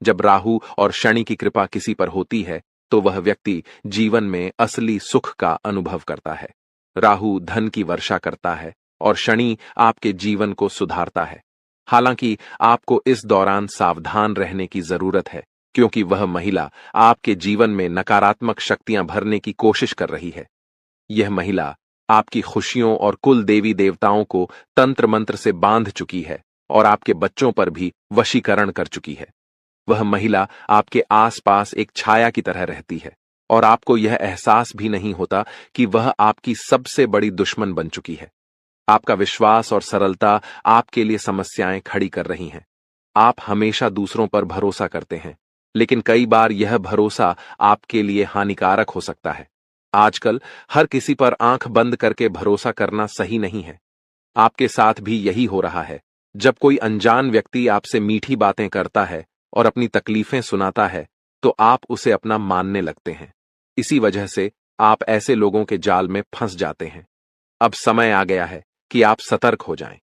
जब राहु और शनि की कृपा किसी पर होती है तो वह व्यक्ति जीवन में असली सुख का अनुभव करता है। राहु धन की वर्षा करता है और शनि आपके जीवन को सुधारता है। हालांकि आपको इस दौरान सावधान रहने की जरूरत है, क्योंकि वह महिला आपके जीवन में नकारात्मक शक्तियां भरने की कोशिश कर रही है। यह महिला आपकी खुशियों और कुल देवी देवताओं को तंत्र मंत्र से बांध चुकी है और आपके बच्चों पर भी वशीकरण कर चुकी है। वह महिला आपके आसपास एक छाया की तरह रहती है और आपको यह एहसास भी नहीं होता कि वह आपकी सबसे बड़ी दुश्मन बन चुकी है। आपका विश्वास और सरलता आपके लिए समस्याएं खड़ी कर रही हैं। आप हमेशा दूसरों पर भरोसा करते हैं, लेकिन कई बार यह भरोसा आपके लिए हानिकारक हो सकता है। आजकल हर किसी पर आंख बंद करके भरोसा करना सही नहीं है। आपके साथ भी यही हो रहा है। जब कोई अनजान व्यक्ति आपसे मीठी बातें करता है और अपनी तकलीफें सुनाता है, तो आप उसे अपना मानने लगते हैं। इसी वजह से आप ऐसे लोगों के जाल में फंस जाते हैं। अब समय आ गया है कि आप सतर्क हो जाएं।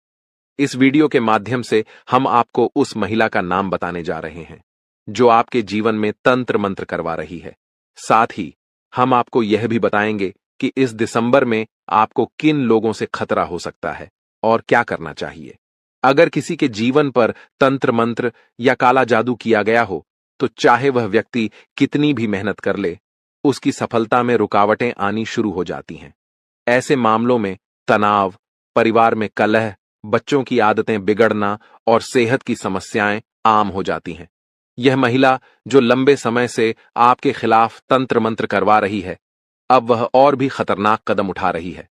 इस वीडियो के माध्यम से हम आपको उस महिला का नाम बताने जा रहे हैं जो आपके जीवन में तंत्र मंत्र करवा रही है। साथ ही हम आपको यह भी बताएंगे कि इस दिसंबर में आपको किन लोगों से खतरा हो सकता है और क्या करना चाहिए। अगर किसी के जीवन पर तंत्र मंत्र या काला जादू किया गया हो, तो चाहे वह व्यक्ति कितनी भी मेहनत कर ले, उसकी सफलता में रुकावटें आनी शुरू हो जाती हैं। ऐसे मामलों में तनाव, परिवार में कलह, बच्चों की आदतें बिगड़ना और सेहत की समस्याएं आम हो जाती हैं। यह महिला जो लंबे समय से आपके खिलाफ तंत्र मंत्र करवा रही है, अब वह और भी खतरनाक कदम उठा रही है।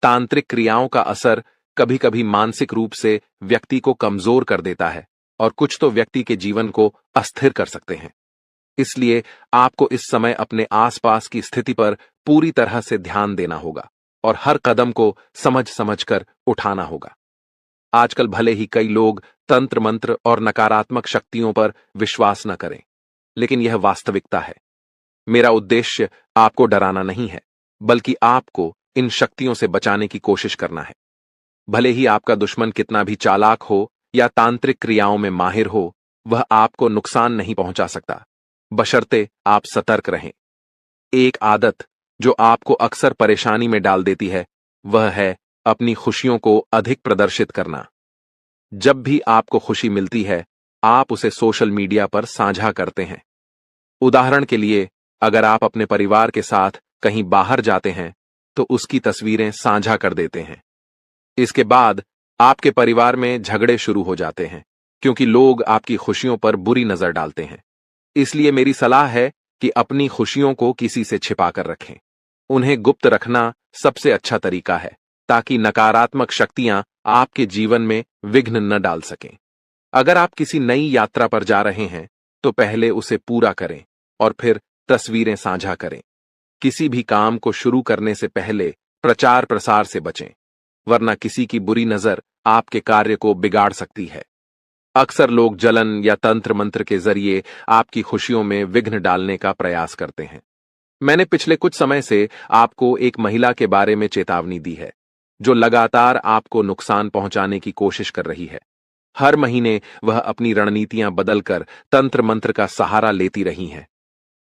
तांत्रिक क्रियाओं का असर कभी कभी मानसिक रूप से व्यक्ति को कमजोर कर देता है और कुछ तो व्यक्ति के जीवन को अस्थिर कर सकते हैं। इसलिए आपको इस समय अपने आसपास की स्थिति पर पूरी तरह से ध्यान देना होगा और हर कदम को समझ समझ कर उठाना होगा। आजकल भले ही कई लोग तंत्र मंत्र और नकारात्मक शक्तियों पर विश्वास न करें, लेकिन यह वास्तविकता है। मेरा उद्देश्य आपको डराना नहीं है, बल्कि आपको इन शक्तियों से बचाने की कोशिश करना है। भले ही आपका दुश्मन कितना भी चालाक हो या तांत्रिक क्रियाओं में माहिर हो, वह आपको नुकसान नहीं पहुंचा सकता, बशर्ते आप सतर्क रहें। एक आदत जो आपको अक्सर परेशानी में डाल देती है, वह है अपनी खुशियों को अधिक प्रदर्शित करना। जब भी आपको खुशी मिलती है, आप उसे सोशल मीडिया पर साझा करते हैं। उदाहरण के लिए, अगर आप अपने परिवार के साथ कहीं बाहर जाते हैं, तो उसकी तस्वीरें साझा कर देते हैं। इसके बाद आपके परिवार में झगड़े शुरू हो जाते हैं, क्योंकि लोग आपकी खुशियों पर बुरी नजर डालते हैं। इसलिए मेरी सलाह है कि अपनी खुशियों को किसी से छिपा कर रखें। उन्हें गुप्त रखना सबसे अच्छा तरीका है, ताकि नकारात्मक शक्तियां आपके जीवन में विघ्न न डाल सकें। अगर आप किसी नई यात्रा पर जा रहे हैं, तो पहले उसे पूरा करें और फिर तस्वीरें साझा करें। किसी भी काम को शुरू करने से पहले प्रचार प्रसार से बचें, वरना किसी की बुरी नजर आपके कार्य को बिगाड़ सकती है। अक्सर लोग जलन या तंत्र मंत्र के जरिए आपकी खुशियों में विघ्न डालने का प्रयास करते हैं। मैंने पिछले कुछ समय से आपको एक महिला के बारे में चेतावनी दी है, जो लगातार आपको नुकसान पहुंचाने की कोशिश कर रही है। हर महीने वह अपनी रणनीतियां बदलकर तंत्र मंत्र का सहारा लेती रही हैं।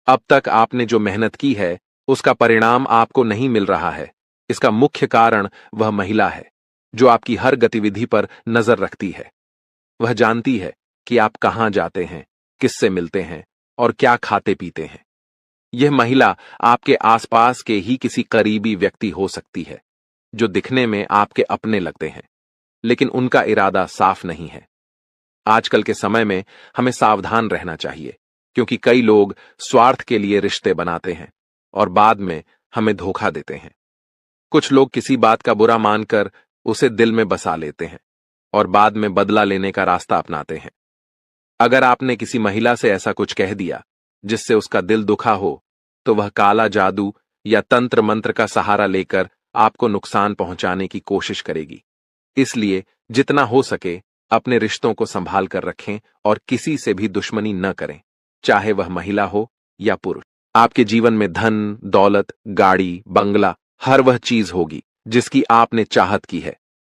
अब तक आपने जो मेहनत की है, उसका परिणाम आपको नहीं मिल रहा है। इसका मुख्य कारण वह महिला है, जो आपकी हर गतिविधि पर नजर रखती है। वह जानती है कि आप कहां जाते हैं, किससे मिलते हैं और क्या खाते पीते हैं। यह महिला आपके आसपास के ही किसी करीबी व्यक्ति हो सकती है, जो दिखने में आपके अपने लगते हैं, लेकिन उनका इरादा साफ नहीं है। आजकल के समय में हमें सावधान रहना चाहिए, क्योंकि कई लोग स्वार्थ के लिए रिश्ते बनाते हैं और बाद में हमें धोखा देते हैं। कुछ लोग किसी बात का बुरा मानकर उसे दिल में बसा लेते हैं और बाद में बदला लेने का रास्ता अपनाते हैं। अगर आपने किसी महिला से ऐसा कुछ कह दिया जिससे उसका दिल दुखा हो, तो वह काला जादू या तंत्र मंत्र का सहारा लेकर आपको नुकसान पहुंचाने की कोशिश करेगी। इसलिए जितना हो सके अपने रिश्तों को संभाल कर रखें और किसी से भी दुश्मनी न करें, चाहे वह महिला हो या पुरुष। आपके जीवन में धन, दौलत, गाड़ी, बंगला, हर वह चीज होगी जिसकी आपने चाहत की है।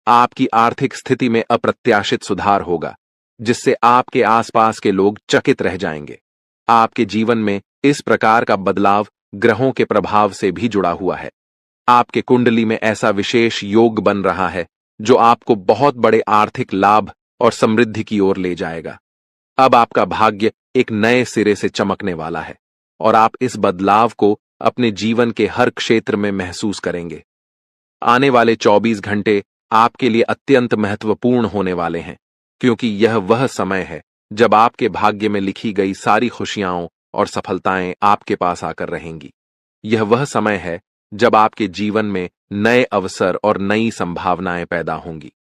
आपकी आर्थिक स्थिति में अप्रत्याशित सुधार होगा, जिससे आपके आसपास के लोग चकित रह जाएंगे। आपके जीवन में इस प्रकार का बदलाव ग्रहों के प्रभाव से भी जुड़ा हुआ है। आपके कुंडली में ऐसा विशेष योग बन रहा है, जो आपको बहुत बड़े आर्थिक लाभ और समृद्धि की ओर ले जाएगा। अब आपका भाग्य एक नए सिरे से चमकने वाला है और आप इस बदलाव को अपने जीवन के हर क्षेत्र में महसूस करेंगे। आने वाले 24 घंटे आपके लिए अत्यंत महत्वपूर्ण होने वाले हैं, क्योंकि यह वह समय है जब आपके भाग्य में लिखी गई सारी खुशियां और सफलताएं आपके पास आकर रहेंगी। यह वह समय है जब आपके जीवन में नए अवसर और नई संभावनाएं पैदा होंगी।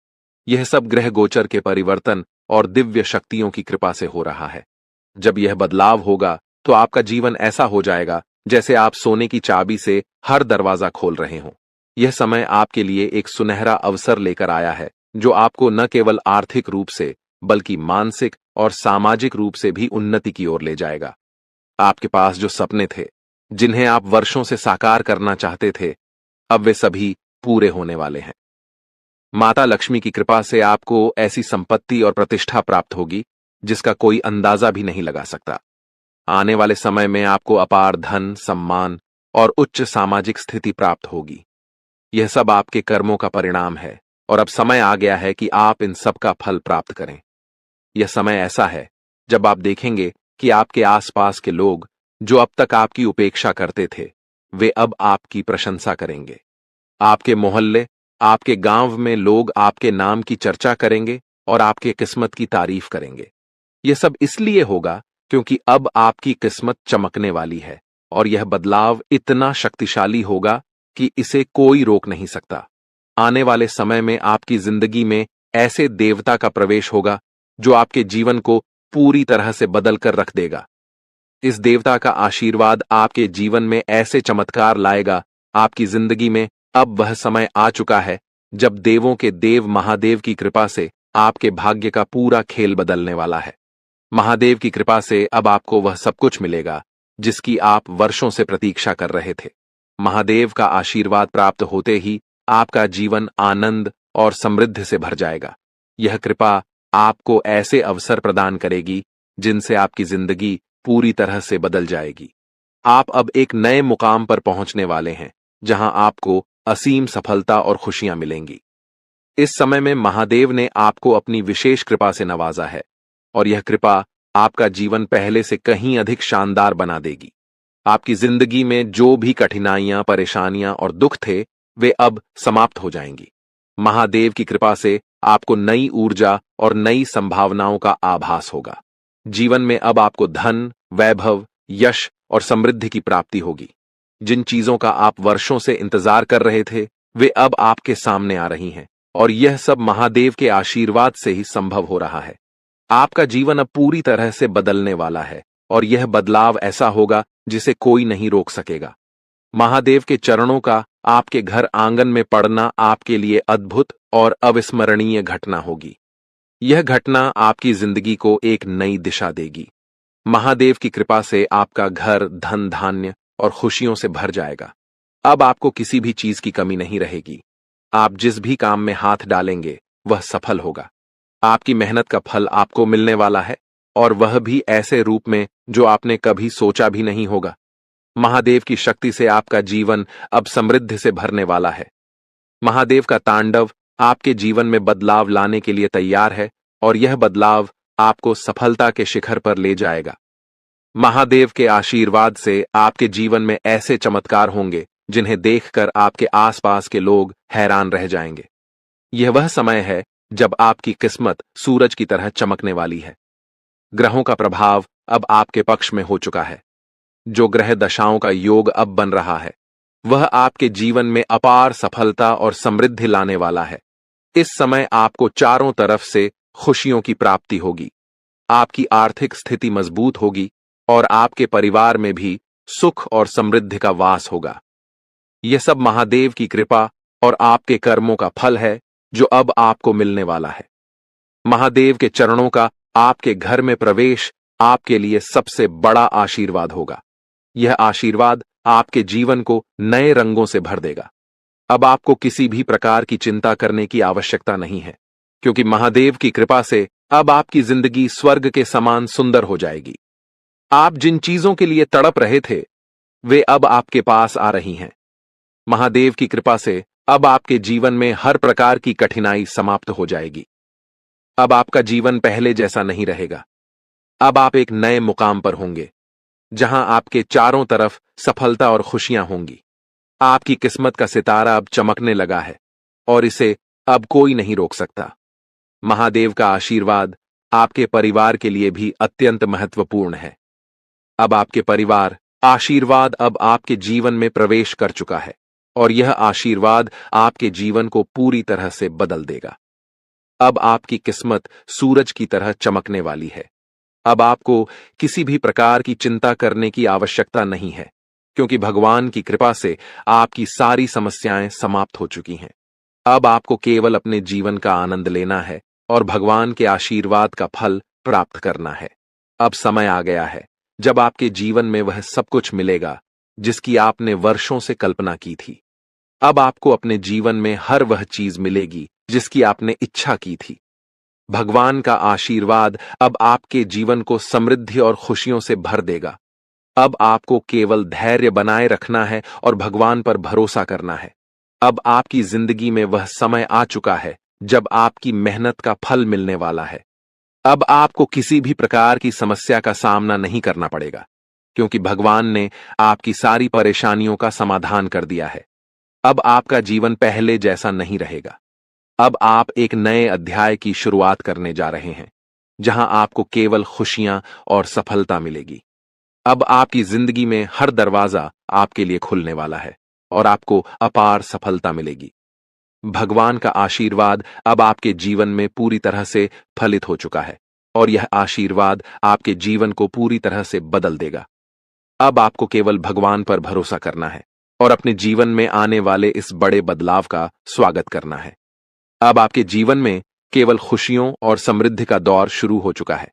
यह सब ग्रह गोचर के परिवर्तन और दिव्य शक्तियों की कृपा से हो रहा है। जब यह बदलाव होगा, तो आपका जीवन ऐसा हो जाएगा जैसे आप सोने की चाबी से हर दरवाजा खोल रहे हों। यह समय आपके लिए एक सुनहरा अवसर लेकर आया है, जो आपको न केवल आर्थिक रूप से, बल्कि मानसिक और सामाजिक रूप से भी उन्नति की ओर ले जाएगा। आपके पास जो सपने थे, जिन्हें आप वर्षों से साकार करना चाहते थे, अब वे सभी पूरे होने वाले हैं। माता लक्ष्मी की कृपा से आपको ऐसी संपत्ति और प्रतिष्ठा प्राप्त होगी जिसका कोई अंदाजा भी नहीं लगा सकता। आने वाले समय में आपको अपार धन, सम्मान और उच्च सामाजिक स्थिति प्राप्त होगी। यह सब आपके कर्मों का परिणाम है और अब समय आ गया है कि आप इन सब का फल प्राप्त करें। यह समय ऐसा है जब आप देखेंगे कि आपके आसपास के लोग, जो अब तक आपकी उपेक्षा करते थे, वे अब आपकी प्रशंसा करेंगे। आपके मोहल्ले, आपके गांव में लोग आपके नाम की चर्चा करेंगे और आपके किस्मत की तारीफ करेंगे। यह सब इसलिए होगा क्योंकि अब आपकी किस्मत चमकने वाली है और यह बदलाव इतना शक्तिशाली होगा कि इसे कोई रोक नहीं सकता। आने वाले समय में आपकी जिंदगी में ऐसे देवता का प्रवेश होगा जो आपके जीवन को पूरी तरह से बदल कर रख देगा। इस देवता का आशीर्वाद आपके जीवन में ऐसे चमत्कार लाएगा, आपकी जिंदगी में अब वह समय आ चुका है जब देवों के देव महादेव की कृपा से आपके भाग्य का पूरा खेल बदलने वाला है। महादेव की कृपा से अब आपको वह सब कुछ मिलेगा जिसकी आप वर्षों से प्रतीक्षा कर रहे थे। महादेव का आशीर्वाद प्राप्त होते ही आपका जीवन आनंद और समृद्धि से भर जाएगा। यह कृपा आपको ऐसे अवसर प्रदान करेगी जिनसे आपकी जिंदगी पूरी तरह से बदल जाएगी। आप अब एक नए मुकाम पर पहुंचने वाले हैं, जहां आपको असीम सफलता और खुशियां मिलेंगी। इस समय में महादेव ने आपको अपनी विशेष कृपा से नवाजा है, और यह कृपा आपका जीवन पहले से कहीं अधिक शानदार बना देगी। आपकी जिंदगी में जो भी कठिनाइयां, परेशानियां और दुख थे, वे अब समाप्त हो जाएंगी। महादेव की कृपा से आपको नई ऊर्जा और नई संभावनाओं का आभास होगा। जीवन में अब आपको धन, वैभव, यश और समृद्धि की प्राप्ति होगी। जिन चीजों का आप वर्षों से इंतजार कर रहे थे, वे अब आपके सामने आ रही हैं, और यह सब महादेव के आशीर्वाद से ही संभव हो रहा है। आपका जीवन अब पूरी तरह से बदलने वाला है, और यह बदलाव ऐसा होगा जिसे कोई नहीं रोक सकेगा। महादेव के चरणों का आपके घर आंगन में पड़ना आपके लिए अद्भुत और अविस्मरणीय घटना होगी। यह घटना आपकी जिंदगी को एक नई दिशा देगी। महादेव की कृपा से आपका घर धन, धान्य और खुशियों से भर जाएगा। अब आपको किसी भी चीज की कमी नहीं रहेगी। आप जिस भी काम में हाथ डालेंगे, वह सफल होगा। आपकी मेहनत का फल आपको मिलने वाला है, और वह भी ऐसे रूप में जो आपने कभी सोचा भी नहीं होगा। महादेव की शक्ति से आपका जीवन अब समृद्धि से भरने वाला है। महादेव का तांडव आपके जीवन में बदलाव लाने के लिए तैयार है, और यह बदलाव आपको सफलता के शिखर पर ले जाएगा। महादेव के आशीर्वाद से आपके जीवन में ऐसे चमत्कार होंगे जिन्हें देखकर आपके आसपास के लोग हैरान रह जाएंगे। यह वह समय है जब आपकी किस्मत सूरज की तरह चमकने वाली है। ग्रहों का प्रभाव अब आपके पक्ष में हो चुका है। जो ग्रह दशाओं का योग अब बन रहा है, वह आपके जीवन में अपार सफलता और समृद्धि लाने वाला है। इस समय आपको चारों तरफ से खुशियों की प्राप्ति होगी। आपकी आर्थिक स्थिति मजबूत होगी, और आपके परिवार में भी सुख और समृद्धि का वास होगा। यह सब महादेव की कृपा और आपके कर्मों का फल है, जो अब आपको मिलने वाला है। महादेव के चरणों का आपके घर में प्रवेश आपके लिए सबसे बड़ा आशीर्वाद होगा। यह आशीर्वाद आपके जीवन को नए रंगों से भर देगा। अब आपको किसी भी प्रकार की चिंता करने की आवश्यकता नहीं है, क्योंकि महादेव की कृपा से अब आपकी जिंदगी स्वर्ग के समान सुंदर हो जाएगी। आप जिन चीजों के लिए तड़प रहे थे, वे अब आपके पास आ रही हैं। महादेव की कृपा से अब आपके जीवन में हर प्रकार की कठिनाई समाप्त हो जाएगी। अब आपका जीवन पहले जैसा नहीं रहेगा। अब आप एक नए मुकाम पर होंगे, जहां आपके चारों तरफ सफलता और खुशियां होंगी। आपकी किस्मत का सितारा अब चमकने लगा है, और इसे अब कोई नहीं रोक सकता। महादेव का आशीर्वाद आपके परिवार के लिए भी अत्यंत महत्वपूर्ण है। अब आपके परिवार आशीर्वाद अब आपके जीवन में प्रवेश कर चुका है, और यह आशीर्वाद आपके जीवन को पूरी तरह से बदल देगा। अब आपकी किस्मत सूरज की तरह चमकने वाली है। अब आपको किसी भी प्रकार की चिंता करने की आवश्यकता नहीं है, क्योंकि भगवान की कृपा से आपकी सारी समस्याएं समाप्त हो चुकी हैं। अब आपको केवल अपने जीवन का आनंद लेना है और भगवान के आशीर्वाद का फल प्राप्त करना है। अब समय आ गया है जब आपके जीवन में वह सब कुछ मिलेगा जिसकी आपने वर्षों से कल्पना की थी। अब आपको अपने जीवन में हर वह चीज मिलेगी जिसकी आपने इच्छा की थी। भगवान का आशीर्वाद अब आपके जीवन को समृद्धि और खुशियों से भर देगा। अब आपको केवल धैर्य बनाए रखना है और भगवान पर भरोसा करना है। अब आपकी जिंदगी में वह समय आ चुका है जब आपकी मेहनत का फल मिलने वाला है। अब आपको किसी भी प्रकार की समस्या का सामना नहीं करना पड़ेगा, क्योंकि भगवान ने आपकी सारी परेशानियों का समाधान कर दिया है। अब आपका जीवन पहले जैसा नहीं रहेगा। अब आप एक नए अध्याय की शुरुआत करने जा रहे हैं, जहां आपको केवल खुशियां और सफलता मिलेगी। अब आपकी जिंदगी में हर दरवाजा आपके लिए खुलने वाला है और आपको अपार सफलता मिलेगी। भगवान का आशीर्वाद अब आपके जीवन में पूरी तरह से फलित हो चुका है, और यह आशीर्वाद आपके जीवन को पूरी तरह से बदल देगा। अब आपको केवल भगवान पर भरोसा करना है और अपने जीवन में आने वाले इस बड़े बदलाव का स्वागत करना है। अब आपके जीवन में केवल खुशियों और समृद्धि का दौर शुरू हो चुका है।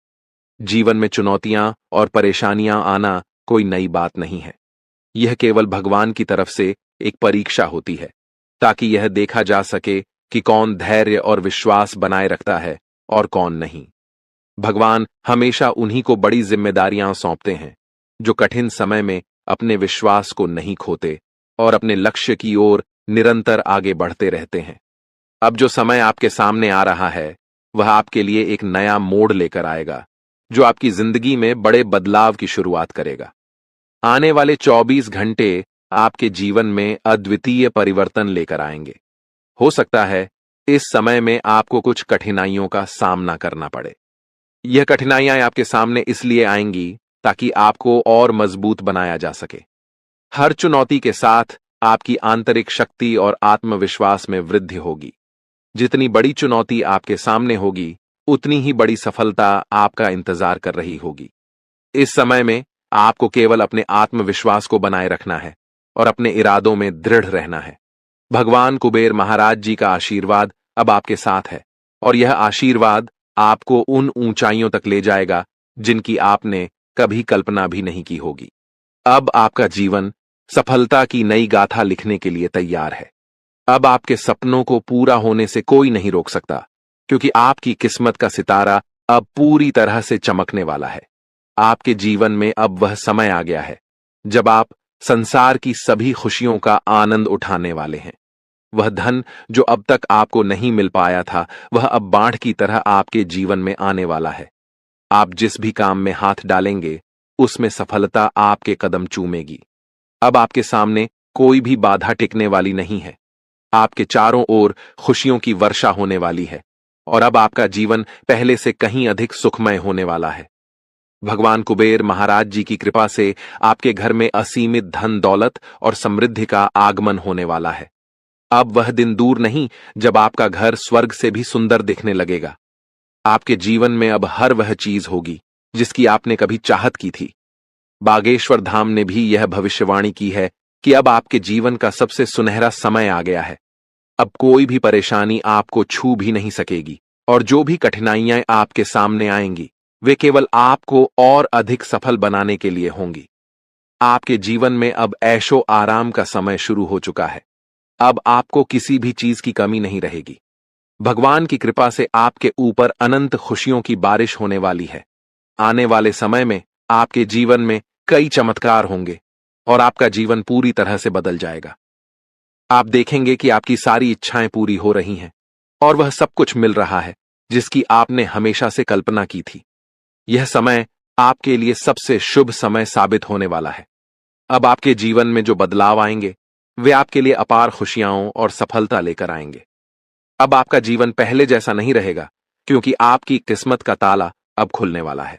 जीवन में चुनौतियां और परेशानियां आना कोई नई बात नहीं है। यह केवल भगवान की तरफ से एक परीक्षा होती है, ताकि यह देखा जा सके कि कौन धैर्य और विश्वास बनाए रखता है और कौन नहीं। भगवान हमेशा उन्हीं को बड़ी जिम्मेदारियां सौंपते हैं जो कठिन समय में अपने विश्वास को नहीं खोते और अपने लक्ष्य की ओर निरंतर आगे बढ़ते रहते हैं। अब जो समय आपके सामने आ रहा है वह आपके लिए एक नया मोड़ लेकर आएगा जो आपकी जिंदगी में बड़े बदलाव की शुरुआत करेगा। आने वाले 24 घंटे आपके जीवन में अद्वितीय परिवर्तन लेकर आएंगे। हो सकता है इस समय में आपको कुछ कठिनाइयों का सामना करना पड़े। यह कठिनाइयां आपके सामने इसलिए आएंगी ताकि आपको और मजबूत बनाया जा सके। हर चुनौती के साथ आपकी आंतरिक शक्ति और आत्मविश्वास में वृद्धि होगी। जितनी बड़ी चुनौती आपके सामने होगी उतनी ही बड़ी सफलता आपका इंतजार कर रही होगी। इस समय में आपको केवल अपने आत्मविश्वास को बनाए रखना है और अपने इरादों में दृढ़ रहना है। भगवान कुबेर महाराज जी का आशीर्वाद अब आपके साथ है और यह आशीर्वाद आपको उन ऊंचाइयों तक ले जाएगा जिनकी आपने कभी कल्पना भी नहीं की होगी। अब आपका जीवन सफलता की नई गाथा लिखने के लिए तैयार है। अब आपके सपनों को पूरा होने से कोई नहीं रोक सकता, क्योंकि आपकी किस्मत का सितारा अब पूरी तरह से चमकने वाला है। आपके जीवन में अब वह समय आ गया है जब आप संसार की सभी खुशियों का आनंद उठाने वाले हैं। वह धन जो अब तक आपको नहीं मिल पाया था वह अब बाढ़ की तरह आपके जीवन में आने वाला है। आप जिस भी काम में हाथ डालेंगे उसमें सफलता आपके कदम चूमेगी। अब आपके सामने कोई भी बाधा टिकने वाली नहीं है। आपके चारों ओर खुशियों की वर्षा होने वाली है और अब आपका जीवन पहले से कहीं अधिक सुखमय होने वाला है। भगवान कुबेर महाराज जी की कृपा से आपके घर में असीमित धन दौलत और समृद्धि का आगमन होने वाला है। अब वह दिन दूर नहीं जब आपका घर स्वर्ग से भी सुंदर दिखने लगेगा। आपके जीवन में अब हर वह चीज होगी जिसकी आपने कभी चाहत की थी। बागेश्वर धाम ने भी यह भविष्यवाणी की है कि अब आपके जीवन का सबसे सुनहरा समय आ गया है। अब कोई भी परेशानी आपको छू भी नहीं सकेगी और जो भी कठिनाइयां आपके सामने आएंगी वे केवल आपको और अधिक सफल बनाने के लिए होंगी। आपके जीवन में अब ऐशो आराम का समय शुरू हो चुका है। अब आपको किसी भी चीज की कमी नहीं रहेगी। भगवान की कृपा से आपके ऊपर अनंत खुशियों की बारिश होने वाली है। आने वाले समय में आपके जीवन में कई चमत्कार होंगे और आपका जीवन पूरी तरह से बदल जाएगा। आप देखेंगे कि आपकी सारी इच्छाएं पूरी हो रही हैं और वह सब कुछ मिल रहा है जिसकी आपने हमेशा से कल्पना की थी। यह समय आपके लिए सबसे शुभ समय साबित होने वाला है। अब आपके जीवन में जो बदलाव आएंगे वे आपके लिए अपार खुशियां और सफलता लेकर आएंगे। अब आपका जीवन पहले जैसा नहीं रहेगा, क्योंकि आपकी किस्मत का ताला अब खुलने वाला है।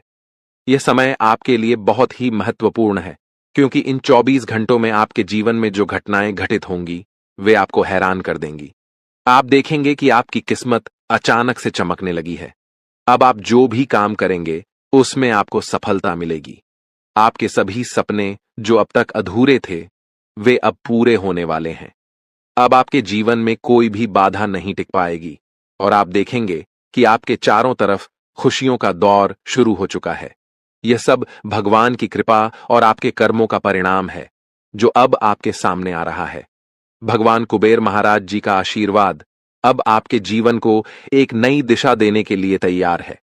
यह समय आपके लिए बहुत ही महत्वपूर्ण है, क्योंकि इन 24 घंटों में आपके जीवन में जो घटनाएं घटित होंगी वे आपको हैरान कर देंगी। आप देखेंगे कि आपकी किस्मत अचानक से चमकने लगी है। अब आप जो भी काम करेंगे उसमें आपको सफलता मिलेगी। आपके सभी सपने जो अब तक अधूरे थे वे अब पूरे होने वाले हैं। अब आपके जीवन में कोई भी बाधा नहीं टिक पाएगी और आप देखेंगे कि आपके चारों तरफ खुशियों का दौर शुरू हो चुका है। यह सब भगवान की कृपा और आपके कर्मों का परिणाम है जो अब आपके सामने आ रहा है। भगवान कुबेर महाराज जी का आशीर्वाद अब आपके जीवन को एक नई दिशा देने के लिए तैयार है।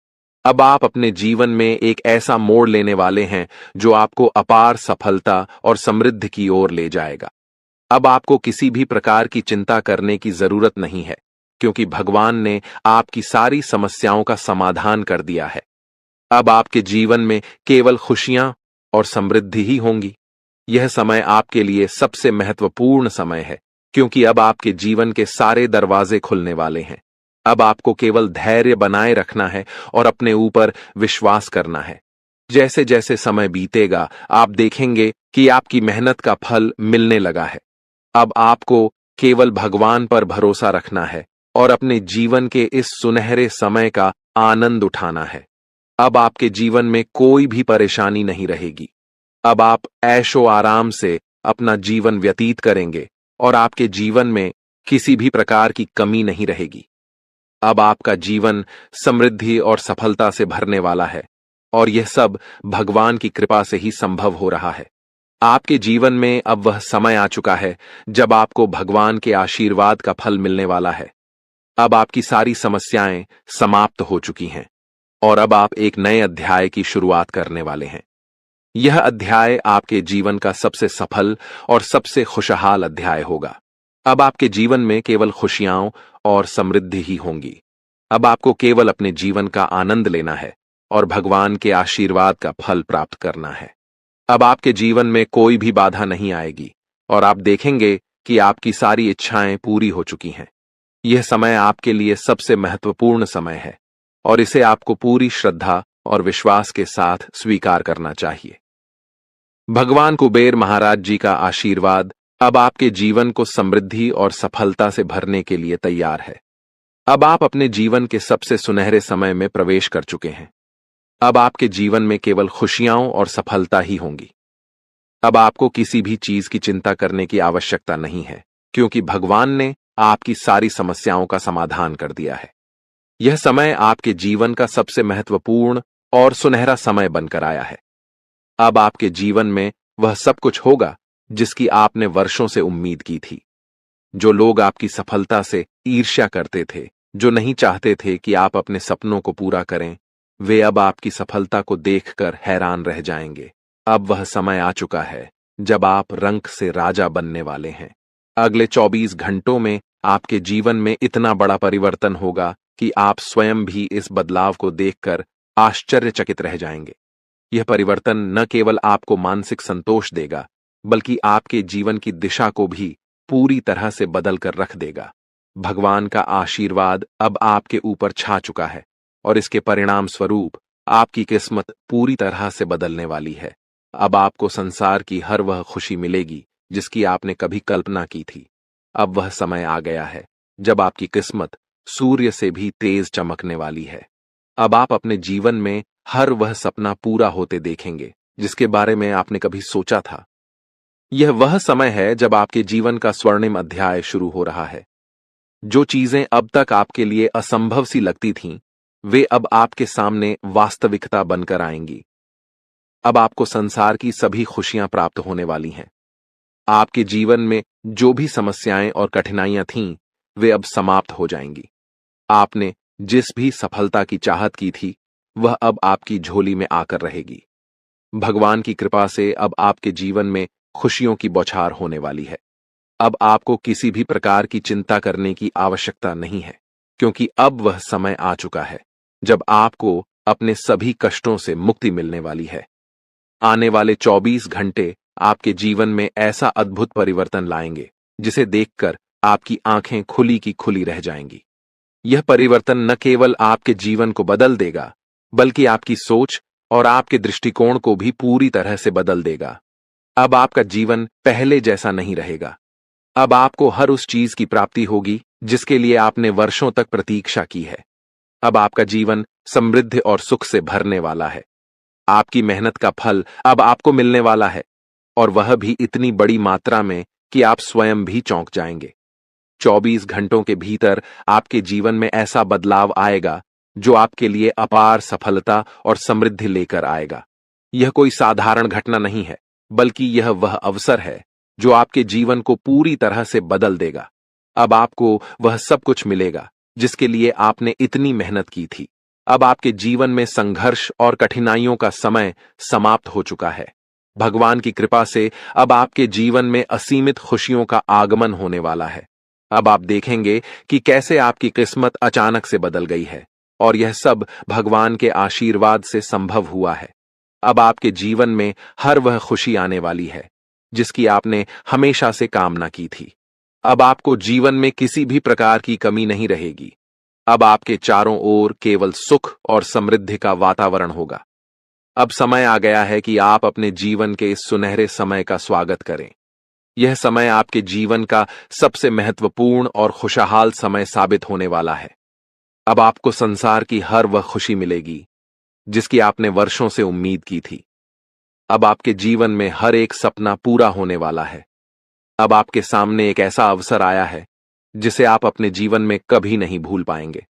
अब आप अपने जीवन में एक ऐसा मोड़ लेने वाले हैं जो आपको अपार सफलता और समृद्धि की ओर ले जाएगा। अब आपको किसी भी प्रकार की चिंता करने की जरूरत नहीं है, क्योंकि भगवान ने आपकी सारी समस्याओं का समाधान कर दिया है। अब आपके जीवन में केवल खुशियां और समृद्धि ही होंगी। यह समय आपके लिए सबसे महत्वपूर्ण समय है, क्योंकि अब आपके जीवन के सारे दरवाजे खुलने वाले हैं। अब आपको केवल धैर्य बनाए रखना है और अपने ऊपर विश्वास करना है। जैसे जैसे समय बीतेगा आप देखेंगे कि आपकी मेहनत का फल मिलने लगा है। अब आपको केवल भगवान पर भरोसा रखना है और अपने जीवन के इस सुनहरे समय का आनंद उठाना है। अब आपके जीवन में कोई भी परेशानी नहीं रहेगी। अब आप ऐशो आराम से अपना जीवन व्यतीत करेंगे और आपके जीवन में किसी भी प्रकार की कमी नहीं रहेगी। अब आपका जीवन समृद्धि और सफलता से भरने वाला है और यह सब भगवान की कृपा से ही संभव हो रहा है। आपके जीवन में अब वह समय आ चुका है जब आपको भगवान के आशीर्वाद का फल मिलने वाला है। अब आपकी सारी समस्याएं समाप्त हो चुकी हैं और अब आप एक नए अध्याय की शुरुआत करने वाले हैं। यह अध्याय आपके जीवन का सबसे सफल और सबसे खुशहाल अध्याय होगा। अब आपके जीवन में केवल खुशियां और समृद्धि ही होंगी। अब आपको केवल अपने जीवन का आनंद लेना है और भगवान के आशीर्वाद का फल प्राप्त करना है। अब आपके जीवन में कोई भी बाधा नहीं आएगी और आप देखेंगे कि आपकी सारी इच्छाएं पूरी हो चुकी हैं। यह समय आपके लिए सबसे महत्वपूर्ण समय है और इसे आपको पूरी श्रद्धा और विश्वास के साथ स्वीकार करना चाहिए। भगवान कुबेर महाराज जी का आशीर्वाद अब आपके जीवन को समृद्धि और सफलता से भरने के लिए तैयार है। अब आप अपने जीवन के सबसे सुनहरे समय में प्रवेश कर चुके हैं। अब आपके जीवन में केवल खुशियां और सफलता ही होंगी। अब आपको किसी भी चीज की चिंता करने की आवश्यकता नहीं है, क्योंकि भगवान ने आपकी सारी समस्याओं का समाधान कर दिया है। यह समय आपके जीवन का सबसे महत्वपूर्ण और सुनहरा समय बनकर आया है। अब आपके जीवन में वह सब कुछ होगा जिसकी आपने वर्षों से उम्मीद की थी। जो लोग आपकी सफलता से ईर्ष्या करते थे, जो नहीं चाहते थे कि आप अपने सपनों को पूरा करें, वे अब आपकी सफलता को देखकर हैरान रह जाएंगे। अब वह समय आ चुका है जब आप रंक से राजा बनने वाले हैं। अगले 24 घंटों में आपके जीवन में इतना बड़ा परिवर्तन होगा कि आप स्वयं भी इस बदलाव को देखकर आश्चर्यचकित रह जाएंगे। यह परिवर्तन न केवल आपको मानसिक संतोष देगा, बल्कि आपके जीवन की दिशा को भी पूरी तरह से बदल कर रख देगा। भगवान का आशीर्वाद अब आपके ऊपर छा चुका है और इसके परिणाम स्वरूप आपकी किस्मत पूरी तरह से बदलने वाली है। अब आपको संसार की हर वह खुशी मिलेगी जिसकी आपने कभी कल्पना की थी। अब वह समय आ गया है जब आपकी किस्मत सूर्य से भी तेज चमकने वाली है। अब आप अपने जीवन में हर वह सपना पूरा होते देखेंगे जिसके बारे में आपने कभी सोचा था। यह वह समय है जब आपके जीवन का स्वर्णिम अध्याय शुरू हो रहा है। जो चीजें अब तक आपके लिए असंभव सी लगती थीं, वे अब आपके सामने वास्तविकता बनकर आएंगी। अब आपको संसार की सभी खुशियां प्राप्त होने वाली हैं। आपके जीवन में जो भी समस्याएं और कठिनाइयां थीं, वे अब समाप्त हो जाएंगी। आपने जिस भी सफलता की चाहत की थी, वह अब आपकी झोली में आकर रहेगी। भगवान की कृपा से अब आपके जीवन में खुशियों की बौछार होने वाली है। अब आपको किसी भी प्रकार की चिंता करने की आवश्यकता नहीं है, क्योंकि अब वह समय आ चुका है जब आपको अपने सभी कष्टों से मुक्ति मिलने वाली है। आने वाले 24 घंटे आपके जीवन में ऐसा अद्भुत परिवर्तन लाएंगे जिसे देखकर आपकी आंखें खुली की खुली रह जाएंगी। यह परिवर्तन न केवल आपके जीवन को बदल देगा, बल्कि आपकी सोच और आपके दृष्टिकोण को भी पूरी तरह से बदल देगा। अब आपका जीवन पहले जैसा नहीं रहेगा। अब आपको हर उस चीज की प्राप्ति होगी जिसके लिए आपने वर्षों तक प्रतीक्षा की है। अब आपका जीवन समृद्धि और सुख से भरने वाला है। आपकी मेहनत का फल अब आपको मिलने वाला है, और वह भी इतनी बड़ी मात्रा में कि आप स्वयं भी चौंक जाएंगे। 24 घंटों के भीतर आपके जीवन में ऐसा बदलाव आएगा जो आपके लिए अपार सफलता और समृद्धि लेकर आएगा। यह कोई साधारण घटना नहीं है, बल्कि यह वह अवसर है जो आपके जीवन को पूरी तरह से बदल देगा। अब आपको वह सब कुछ मिलेगा जिसके लिए आपने इतनी मेहनत की थी। अब आपके जीवन में संघर्ष और कठिनाइयों का समय समाप्त हो चुका है। भगवान की कृपा से अब आपके जीवन में असीमित खुशियों का आगमन होने वाला है। अब आप देखेंगे कि कैसे आपकी किस्मत अचानक से बदल गई है, और यह सब भगवान के आशीर्वाद से संभव हुआ है। अब आपके जीवन में हर वह खुशी आने वाली है जिसकी आपने हमेशा से कामना की थी। अब आपको जीवन में किसी भी प्रकार की कमी नहीं रहेगी। अब आपके चारों ओर केवल सुख और समृद्धि का वातावरण होगा। अब समय आ गया है कि आप अपने जीवन के इस सुनहरे समय का स्वागत करें। यह समय आपके जीवन का सबसे महत्वपूर्ण और खुशहाल समय साबित होने वाला है। अब आपको संसार की हर वह खुशी मिलेगी जिसकी आपने वर्षों से उम्मीद की थी। अब आपके जीवन में हर एक सपना पूरा होने वाला है। अब आपके सामने एक ऐसा अवसर आया है जिसे आप अपने जीवन में कभी नहीं भूल पाएंगे।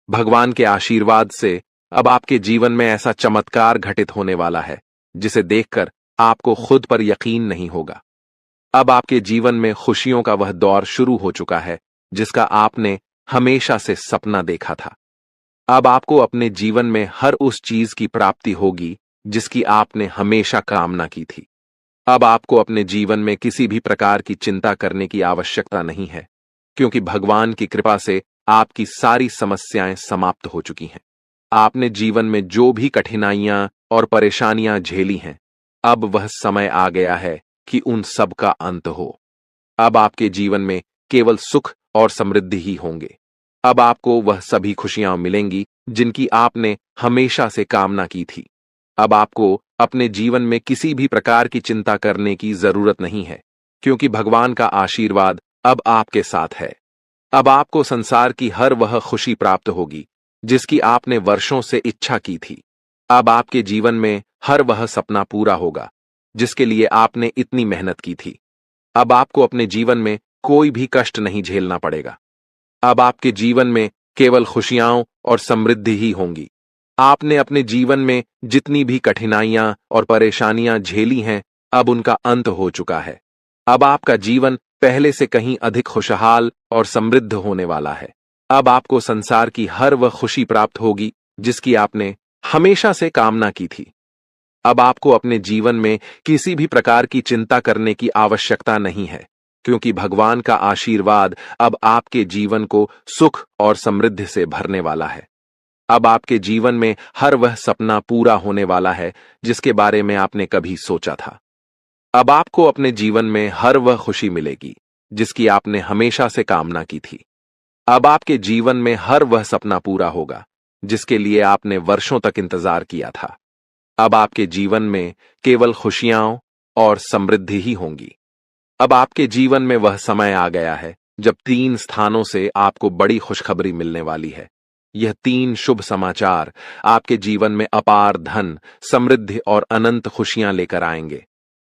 भगवान के आशीर्वाद से अब आपके जीवन में ऐसा चमत्कार घटित होने वाला है जिसे देखकर आपको खुद पर यकीन नहीं होगा। अब आपके जीवन में खुशियों का वह दौर शुरू हो चुका है जिसका आपने हमेशा से सपना देखा था। अब आपको अपने जीवन में हर उस चीज की प्राप्ति होगी जिसकी आपने हमेशा कामना की थी। अब आपको अपने जीवन में किसी भी प्रकार की चिंता करने की आवश्यकता नहीं है, क्योंकि भगवान की कृपा से आपकी सारी समस्याएं समाप्त हो चुकी हैं। आपने जीवन में जो भी कठिनाइयां और परेशानियां झेली हैं, अब वह समय आ गया है कि उन सब का अंत हो। अब आपके जीवन में केवल सुख और समृद्धि ही होंगे। अब आपको वह सभी खुशियां मिलेंगी जिनकी आपने हमेशा से कामना की थी। अब आपको अपने जीवन में किसी भी प्रकार की चिंता करने की जरूरत नहीं है, क्योंकि भगवान का आशीर्वाद अब आपके साथ है। अब आपको संसार की हर वह खुशी प्राप्त होगी जिसकी आपने वर्षों से इच्छा की थी। अब आपके जीवन में हर वह सपना पूरा होगा जिसके लिए आपने इतनी मेहनत की थी। अब आपको अपने जीवन में कोई भी कष्ट नहीं झेलना पड़ेगा। अब आपके जीवन में केवल खुशियां और समृद्धि ही होंगी। आपने अपने जीवन में जितनी भी कठिनाइयां और परेशानियां झेली हैं, अब उनका अंत हो चुका है। अब आपका जीवन पहले से कहीं अधिक खुशहाल और समृद्ध होने वाला है। अब आपको संसार की हर वह खुशी प्राप्त होगी जिसकी आपने हमेशा से कामना की थी। अब आपको अपने जीवन में किसी भी प्रकार की चिंता करने की आवश्यकता नहीं है, क्योंकि भगवान का आशीर्वाद अब आपके जीवन को सुख और समृद्धि से भरने वाला है। अब आपके जीवन में हर वह सपना पूरा होने वाला है जिसके बारे में आपने कभी सोचा था। अब आपको अपने जीवन में हर वह खुशी मिलेगी जिसकी आपने हमेशा से कामना की थी। अब आपके जीवन में हर वह सपना पूरा होगा जिसके लिए आपने वर्षों तक इंतजार किया था। अब आपके जीवन में केवल खुशियां और समृद्धि ही होंगी। अब आपके जीवन में वह समय आ गया है जब 3 स्थानों से आपको बड़ी खुशखबरी मिलने वाली है। यह 3 शुभ समाचार आपके जीवन में अपार धन, समृद्धि और अनंत खुशियां लेकर आएंगे।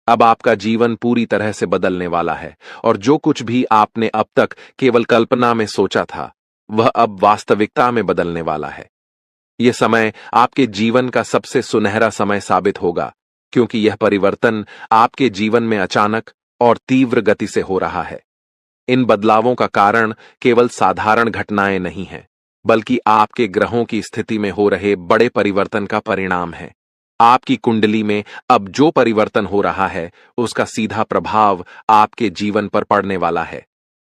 अब आपका जीवन पूरी तरह से बदलने वाला है और जो कुछ भी आपने अब तक केवल कल्पना में सोचा था, वह अब वास्तविकता में बदलने वाला है। यह समय आपके जीवन का सबसे सुनहरा समय साबित होगा, क्योंकि यह परिवर्तन आपके जीवन में अचानक और तीव्र गति से हो रहा है। इन बदलावों का कारण केवल साधारण घटनाएं नहीं हैं, बल्कि आपके ग्रहों की स्थिति में हो रहे बड़े परिवर्तन का परिणाम है। आपकी कुंडली में अब जो परिवर्तन हो रहा है, उसका सीधा प्रभाव आपके जीवन पर पड़ने वाला है।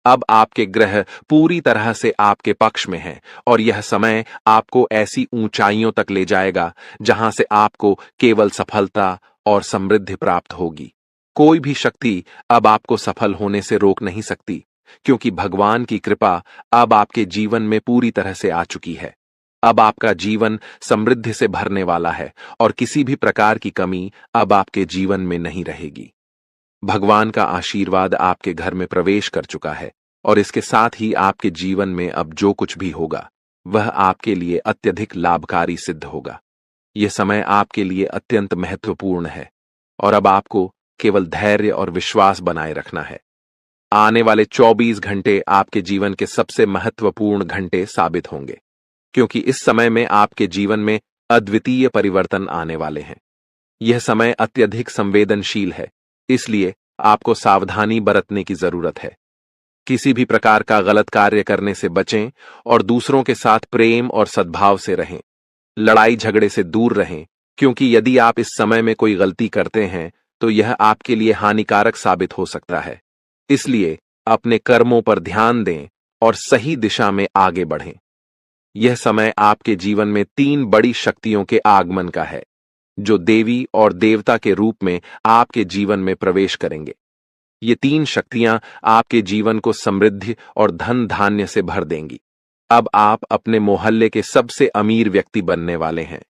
अब आपके ग्रह पूरी तरह से आपके पक्ष में हैं और यह समय आपको ऐसी ऊंचाइयों तक ले जाएगा जहां से आपको केवल सफलता और समृद्धि प्राप्त होगी। कोई भी शक्ति अब आपको सफल होने से रोक नहीं सकती, क्योंकि भगवान की कृपा अब आपके जीवन में पूरी तरह से आ चुकी है। अब आपका जीवन समृद्धि से भरने वाला है और किसी भी प्रकार की कमी अब आपके जीवन में नहीं रहेगी। भगवान का आशीर्वाद आपके घर में प्रवेश कर चुका है और इसके साथ ही आपके जीवन में अब जो कुछ भी होगा, वह आपके लिए अत्यधिक लाभकारी सिद्ध होगा। यह समय आपके लिए अत्यंत महत्वपूर्ण है और अब आपको केवल धैर्य और विश्वास बनाए रखना है। आने वाले 24 घंटे आपके जीवन के सबसे महत्वपूर्ण घंटे साबित होंगे, क्योंकि इस समय में आपके जीवन में अद्वितीय परिवर्तन आने वाले हैं। यह समय अत्यधिक संवेदनशील है, इसलिए आपको सावधानी बरतने की जरूरत है। किसी भी प्रकार का गलत कार्य करने से बचें और दूसरों के साथ प्रेम और सद्भाव से रहें। लड़ाई झगड़े से दूर रहें, क्योंकि यदि आप इस समय में कोई गलती करते हैं तो यह आपके लिए हानिकारक साबित हो सकता है। इसलिए अपने कर्मों पर ध्यान दें और सही दिशा में आगे बढ़ें। यह समय आपके जीवन में 3 बड़ी शक्तियों के आगमन का है, जो देवी और देवता के रूप में आपके जीवन में प्रवेश करेंगे। ये 3 शक्तियां आपके जीवन को समृद्धि और धन धान्य से भर देंगी। अब आप अपने मोहल्ले के सबसे अमीर व्यक्ति बनने वाले हैं,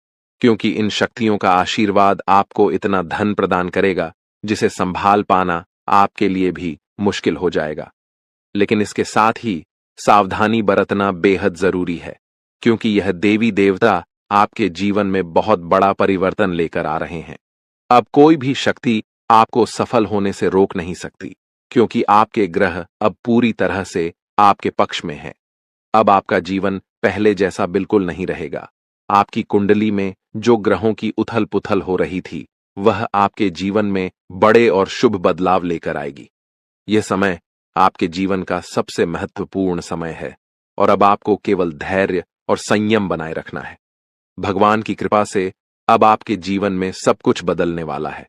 क्योंकि इन शक्तियों का आशीर्वाद आपको इतना धन प्रदान करेगा जिसे संभाल पाना आपके लिए भी मुश्किल हो जाएगा। लेकिन इसके साथ ही सावधानी बरतना बेहद जरूरी है, क्योंकि यह देवी देवता आपके जीवन में बहुत बड़ा परिवर्तन लेकर आ रहे हैं। अब कोई भी शक्ति आपको सफल होने से रोक नहीं सकती, क्योंकि आपके ग्रह अब पूरी तरह से आपके पक्ष में हैं। अब आपका जीवन पहले जैसा बिल्कुल नहीं रहेगा। आपकी कुंडली में जो ग्रहों की उथल पुथल हो रही थी, वह आपके जीवन में बड़े और शुभ बदलाव लेकर आएगी। यह समय आपके जीवन का सबसे महत्वपूर्ण समय है और अब आपको केवल धैर्य और संयम बनाए रखना है। भगवान की कृपा से अब आपके जीवन में सब कुछ बदलने वाला है।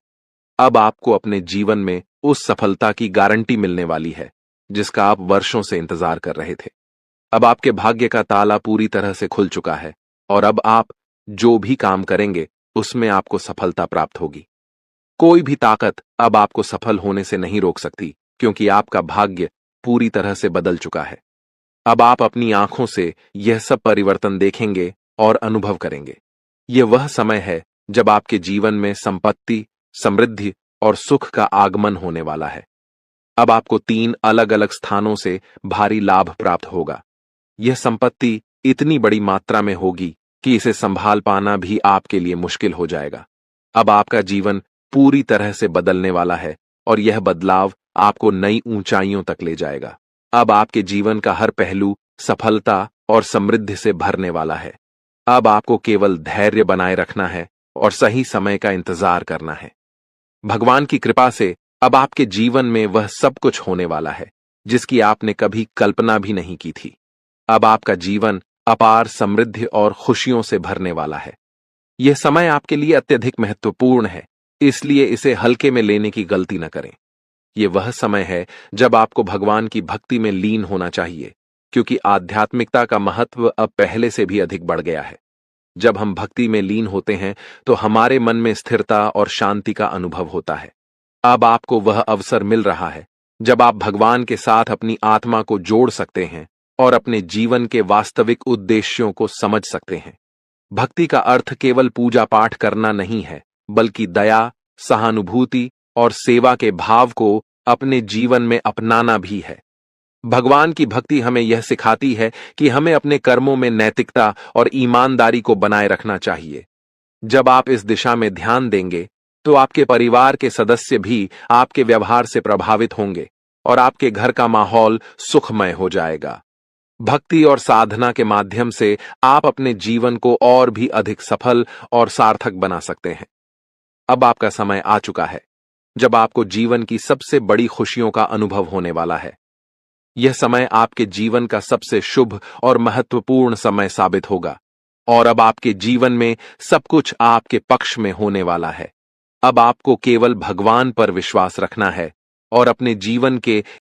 अब आपको अपने जीवन में उस सफलता की गारंटी मिलने वाली है जिसका आप वर्षों से इंतजार कर रहे थे। अब आपके भाग्य का ताला पूरी तरह से खुल चुका है और अब आप जो भी काम करेंगे उसमें आपको सफलता प्राप्त होगी। कोई भी ताकत अब आपको सफल होने से नहीं रोक सकती, क्योंकि आपका भाग्य पूरी तरह से बदल चुका है। अब आप अपनी आंखों से यह सब परिवर्तन देखेंगे और अनुभव करेंगे। यह वह समय है जब आपके जीवन में संपत्ति, समृद्धि और सुख का आगमन होने वाला है। अब आपको 3 अलग अलग स्थानों से भारी लाभ प्राप्त होगा। यह संपत्ति इतनी बड़ी मात्रा में होगी कि इसे संभाल पाना भी आपके लिए मुश्किल हो जाएगा। अब आपका जीवन पूरी तरह से बदलने वाला है और यह बदलाव आपको नई ऊंचाइयों तक ले जाएगा। अब आपके जीवन का हर पहलू सफलता और समृद्धि से भरने वाला है। अब आपको केवल धैर्य बनाए रखना है और सही समय का इंतजार करना है। भगवान की कृपा से अब आपके जीवन में वह सब कुछ होने वाला है जिसकी आपने कभी कल्पना भी नहीं की थी। अब आपका जीवन अपार समृद्धि और खुशियों से भरने वाला है। यह समय आपके लिए अत्यधिक महत्वपूर्ण है, इसलिए इसे हल्के में लेने की गलती न करें। यह वह समय है जब आपको भगवान की भक्ति में लीन होना चाहिए, क्योंकि आध्यात्मिकता का महत्व अब पहले से भी अधिक बढ़ गया है। जब हम भक्ति में लीन होते हैं तो हमारे मन में स्थिरता और शांति का अनुभव होता है। अब आपको वह अवसर मिल रहा है जब आप भगवान के साथ अपनी आत्मा को जोड़ सकते हैं और अपने जीवन के वास्तविक उद्देश्यों को समझ सकते हैं। भक्ति का अर्थ केवल पूजा पाठ करना नहीं है, बल्कि दया, सहानुभूति और सेवा के भाव को अपने जीवन में अपनाना भी है। भगवान की भक्ति हमें यह सिखाती है कि हमें अपने कर्मों में नैतिकता और ईमानदारी को बनाए रखना चाहिए। जब आप इस दिशा में ध्यान देंगे तो आपके परिवार के सदस्य भी आपके व्यवहार से प्रभावित होंगे और आपके घर का माहौल सुखमय हो जाएगा। भक्ति और साधना के माध्यम से आप अपने जीवन को और भी अधिक सफल और सार्थक बना सकते हैं। अब आपका समय आ चुका है जब आपको जीवन की सबसे बड़ी खुशियों का अनुभव होने वाला है। यह समय आपके जीवन का सबसे शुभ और महत्वपूर्ण समय साबित होगा और अब आपके जीवन में सब कुछ आपके पक्ष में होने वाला है। अब आपको केवल भगवान पर विश्वास रखना है और अपने जीवन के